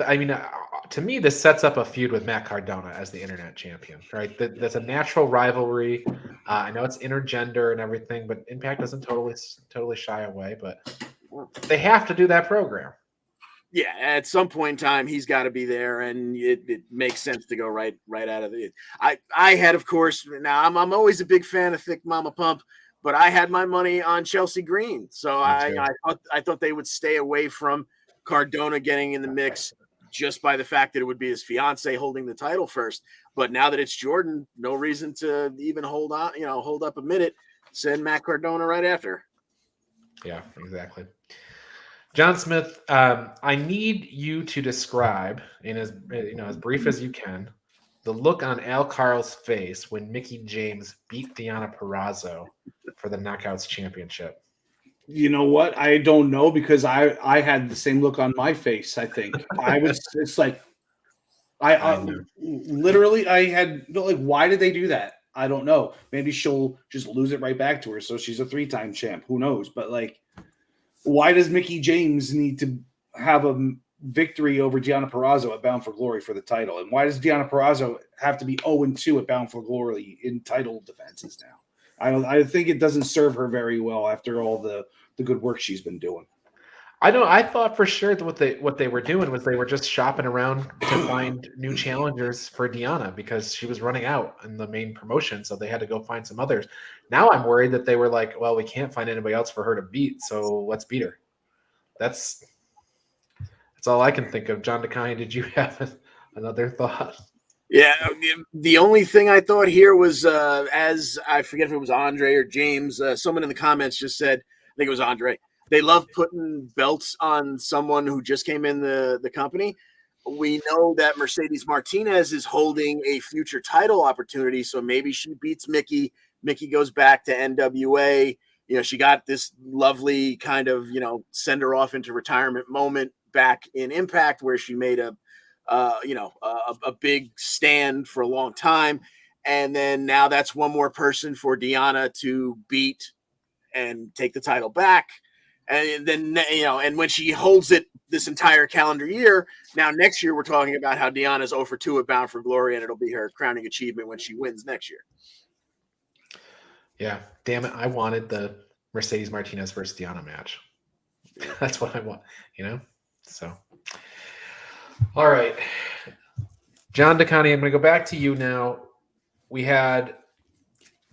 to me, this sets up a feud with Matt Cardona as the internet champion, right? That's a natural rivalry. I know it's intergender and everything, but Impact doesn't totally shy away, but they have to do that program. Yeah, at some point in time, he's got to be there, and it makes sense to go right out of it. I had, of course, now I'm always a big fan of Thick Mama Pump, but I had my money on Chelsea Green, so I thought they would stay away from Cardona getting in the mix just by the fact that it would be his fiance holding the title first. But now that it's Jordan, no reason to even hold up a minute. Send Matt Cardona right after. Yeah, exactly. John Smith, I need you to describe, in as brief as you can, the look on Al Karl's face when Mickie James beat Deonna Purrazzo for the Knockouts Championship. You know what? I don't know, because I had the same look on my face. I think I was. It's like I literally I had like, why did they do that? I don't know. Maybe she'll just lose it right back to her, so she's a 3-time champ. Who knows? But like, why does Mickie James need to have a victory over Deonna Purrazzo at Bound for Glory for the title? And why does Deonna Purrazzo have to be 0-2 at Bound for Glory in title defenses now? I think it doesn't serve her very well after all the good work she's been doing. I thought for sure that what they were doing was they were just shopping around to find new challengers for Deonna because she was running out in the main promotion, so they had to go find some others. Now I'm worried that they were like, well, we can't find anybody else for her to beat, so let's beat her. That's all I can think of. John DeConnie, did you have another thought? Yeah, the only thing I thought here was, as I forget if it was Andre or James, someone in the comments just said, I think it was Andre, they love putting belts on someone who just came in the company. We know that Mercedes Martinez is holding a future title opportunity, so maybe she beats Mickie. Mickie goes back to NWA. She got this lovely kind of, send her off into retirement moment back in Impact where she made a big stand for a long time. And then now that's one more person for Deonna to beat and take the title back. And then, and when she holds it this entire calendar year, now next year we're talking about how Deonna's 0-2 at Bound for Glory, and it'll be her crowning achievement when she wins next year. Yeah, damn it. I wanted the Mercedes Martinez versus Deonna match. That's what I want, So, all right. John DeConnie, I'm going to go back to you now. We had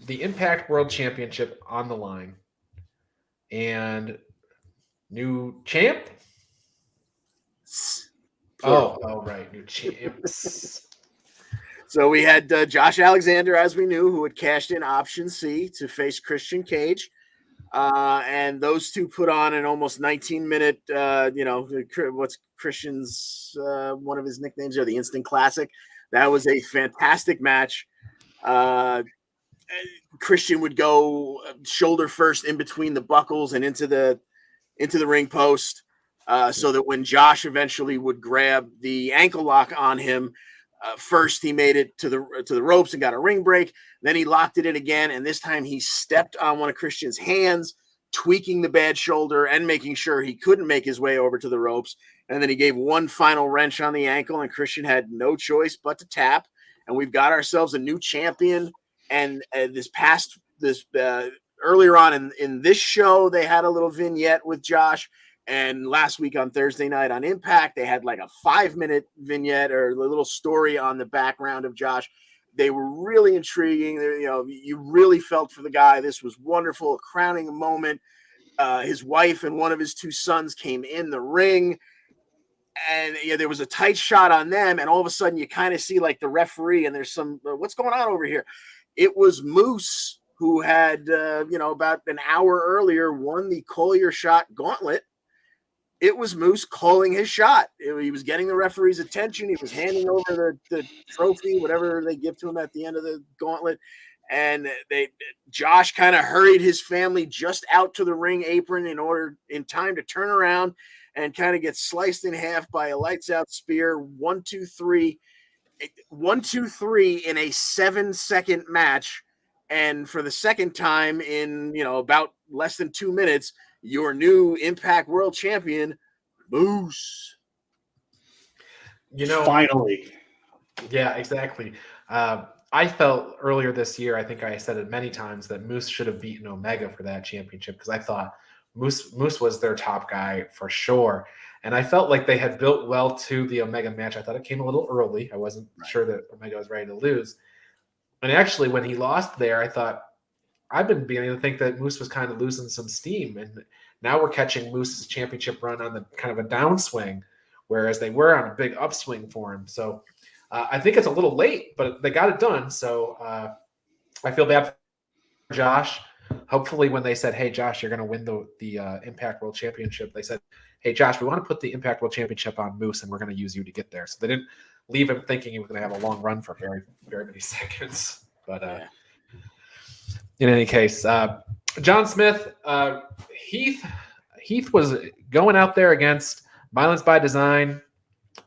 the Impact World Championship on the line. and new champ. Plural. Oh, right, new champs. So we had Josh Alexander, as we knew, who had cashed in option C to face Christian Cage. And those two put on an almost 19-minute, what's Christian's, one of his nicknames there, the Instant Classic. That was a fantastic match. Christian would go shoulder first in between the buckles and into the ring post, so that when Josh eventually would grab the ankle lock on him, first he made it to the ropes and got a ring break. Then he locked it in again, and this time he stepped on one of Christian's hands, tweaking the bad shoulder and making sure he couldn't make his way over to the ropes. And then he gave one final wrench on the ankle, and Christian had no choice but to tap. And we've got ourselves a new champion. And earlier on in this show, they had a little vignette with Josh. And last week on Thursday night on Impact, they had like a 5-minute vignette or a little story on the background of Josh. They were really intriguing. You really felt for the guy. This was wonderful, a crowning moment. His wife and one of his 2 sons came in the ring, and there was a tight shot on them. And all of a sudden, you kind of see like the referee, and there's some what's going on over here. It was Moose, who had about an hour earlier won the Collier Shot Gauntlet. It was Moose calling his shot. He was getting the referee's attention. He was handing over the trophy, whatever they give to him at the end of the gauntlet. And Josh kind of hurried his family just out to the ring apron in time to turn around and kind of get sliced in half by a lights out spear. 1, 2, 3 in a 7-second match. And for the second time in, about less than 2 minutes, your new Impact World Champion, Moose. Finally. Yeah, exactly. I felt earlier this year, I think I said it many times, that Moose should have beaten Omega for that championship, because I thought Moose was their top guy for sure. And I felt like they had built well to the Omega match. I thought it came a little early. I wasn't sure that Omega was ready to lose. And actually, when he lost there, I thought, I've been beginning to think that Moose was kind of losing some steam, and now we're catching Moose's championship run on the kind of a downswing, whereas they were on a big upswing for him. So I think it's a little late, but they got it done. So I feel bad for Josh. Hopefully, when they said, "Hey, Josh, you're going to win the Impact World Championship," they said, "Hey, Josh, we want to put the Impact World Championship on Moose, and we're going to use you to get there." So they didn't leave him thinking he was going to have a long run for very, very many seconds. But in any case, John Smith, Heath was going out there against Violence by Design,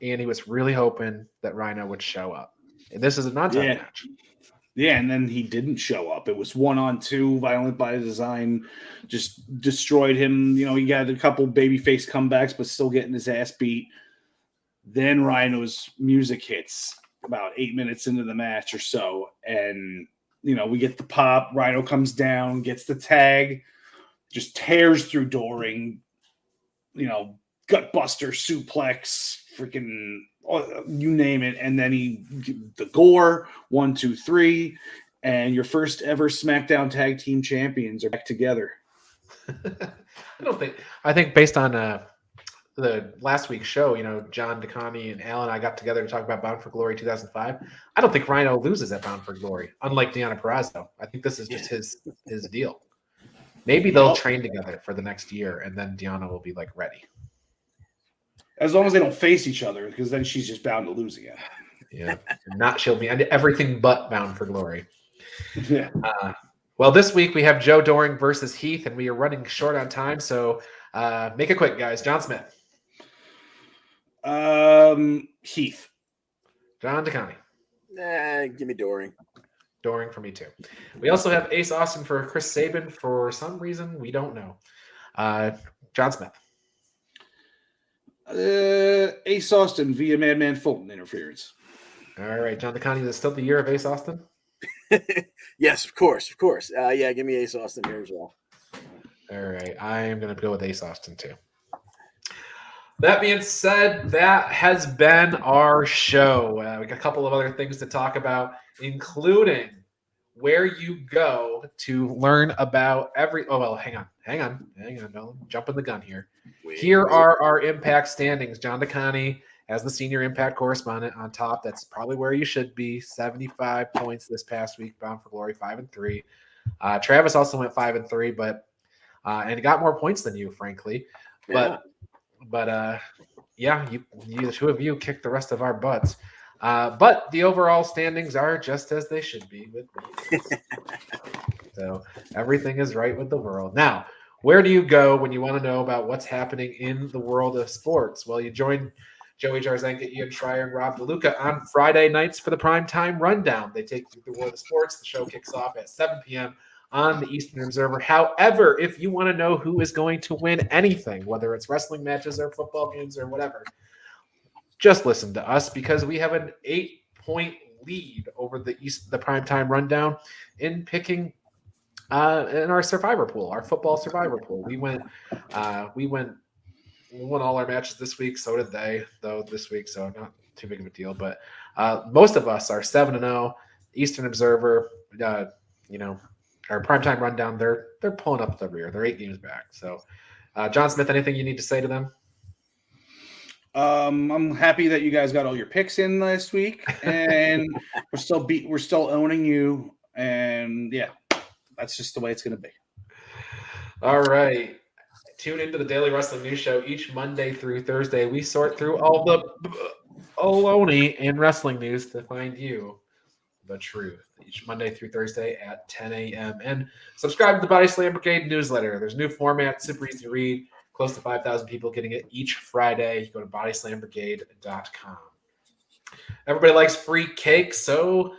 and he was really hoping that Rhino would show up. And this is a non-title match. Yeah, and then he didn't show up. It was 1-on-2. Violent by Design just destroyed him. He got a couple babyface comebacks, but still getting his ass beat. Then Rhino's music hits about 8 minutes into the match or so, and we get the pop. Rhino comes down, gets the tag, just tears through Doring, gut buster, suplex, freaking, you name it. And then the gore, 1, 2, 3, and your first ever SmackDown Tag Team Champions are back together. I think based on the last week's show, John DeConnie and Al and I got together to talk about Bound for Glory 2005. I don't think Rhino loses at Bound for Glory, unlike Deonna Purrazzo. I think this is just his deal. Maybe they'll train together for the next year, and then Deonna will be ready. As long as they don't face each other, because then she's just bound to lose again. Yeah, she'll be everything but Bound for Glory. Yeah. Well, this week we have Joe Doring versus Heath, and we are running short on time, so make it quick, guys. John Smith. Heath. John DeConnie. Give me Doring. Doring for me too. We also have Ace Austin for Chris Sabin for some reason we don't know. John Smith. Ace Austin via Madman Fulton interference. All right, John DeConnie, is it still the year of Ace Austin? Yes, of course. Give me Ace Austin here as well. All right, I am going to go with Ace Austin too. That being said, that has been our show. We got a couple of other things to talk about, including where you go to learn about every. Oh well, hang on. Don't jump in the gun here. Here are our Impact standings. John DeConnie as the senior Impact correspondent on top. That's probably where you should be. 75 points this past week. Bound for Glory 5-3. Travis also went 5-3, but and he got more points than you, frankly. But yeah, you the two of you kicked the rest of our butts. But the overall standings are just as they should be with me. So everything is right with the world. Now, where do you go when you want to know about what's happening in the world of sports? Well, you join Joey Jarzenka, Ian Schreier, and Rob DeLuca on Friday nights for the Primetime Rundown. They take you through the world of sports. The show kicks off at 7 p.m. on the Eastern Observer. However, if you want to know who is going to win anything, whether it's wrestling matches or football games or whatever, just listen to us because we have an 8-point lead over the Primetime Rundown in picking in our survivor pool, our football survivor pool. We won all our matches this week. So did they, though, this week. So not too big of a deal. But most of us are 7-0. Eastern Observer, our Primetime Rundown, they're pulling up the rear. They're 8 games back. So, John Smith, anything you need to say to them? I'm happy that you guys got all your picks in last week, and we're still owning you, and yeah, that's just the way it's going to be. All right. Tune into the Daily Wrestling News Show each Monday through Thursday. We sort through all the baloney in wrestling news to find you the truth each Monday through Thursday at 10 a.m. And subscribe to the Body Slam Brigade newsletter. There's a new format, super easy to read. Close to 5,000 people getting it each Friday. You go to bodyslambrigade.com. Everybody likes free cake, so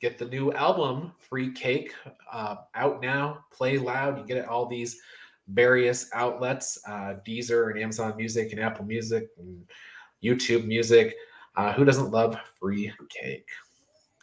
get the new album, Free Cake, out now. Play loud. You get it all these various outlets, Deezer and Amazon Music and Apple Music and YouTube Music. Who doesn't love free cake?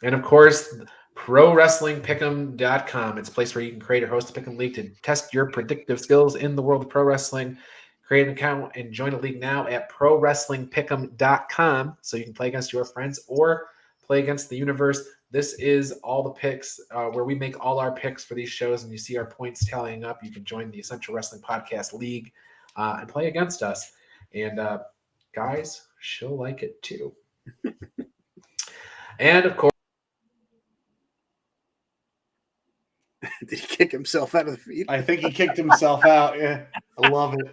And of course, ProWrestlingPick'em.com. It's a place where you can create or host a Pick'em League to test your predictive skills in the world of pro wrestling. Create an account and join a league now at ProWrestlingPick'em.com so you can play against your friends or play against the universe. This is all the picks where we make all our picks for these shows, and you see our points tallying up. You can join the Essential Wrestling Podcast League and play against us. And guys, she'll like it too. And of course, did he kick himself out of the feed? I think he kicked himself out. Yeah, I love it.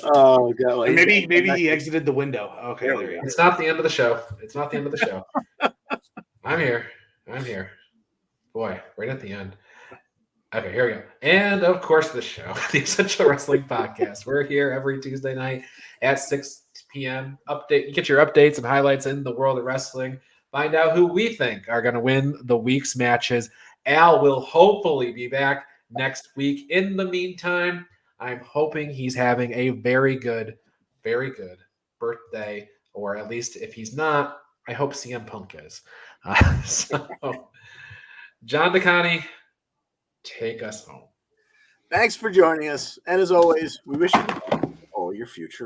Oh god! Well, maybe he exited the window. Okay, there he is. It's not the end of the show. I'm here. Boy, right at the end. Okay, here we go. And of course, the show, the Essential Wrestling Podcast. We're here every Tuesday night at 6 p.m. You get your updates and highlights in the world of wrestling. Find out who we think are going to win the week's matches. Al will hopefully be back next week. In the meantime, I'm hoping he's having a very good birthday, or at least if he's not, I hope CM Punk is. So, John DeConnie, take us home. Thanks for joining us. And as always, we wish you all your future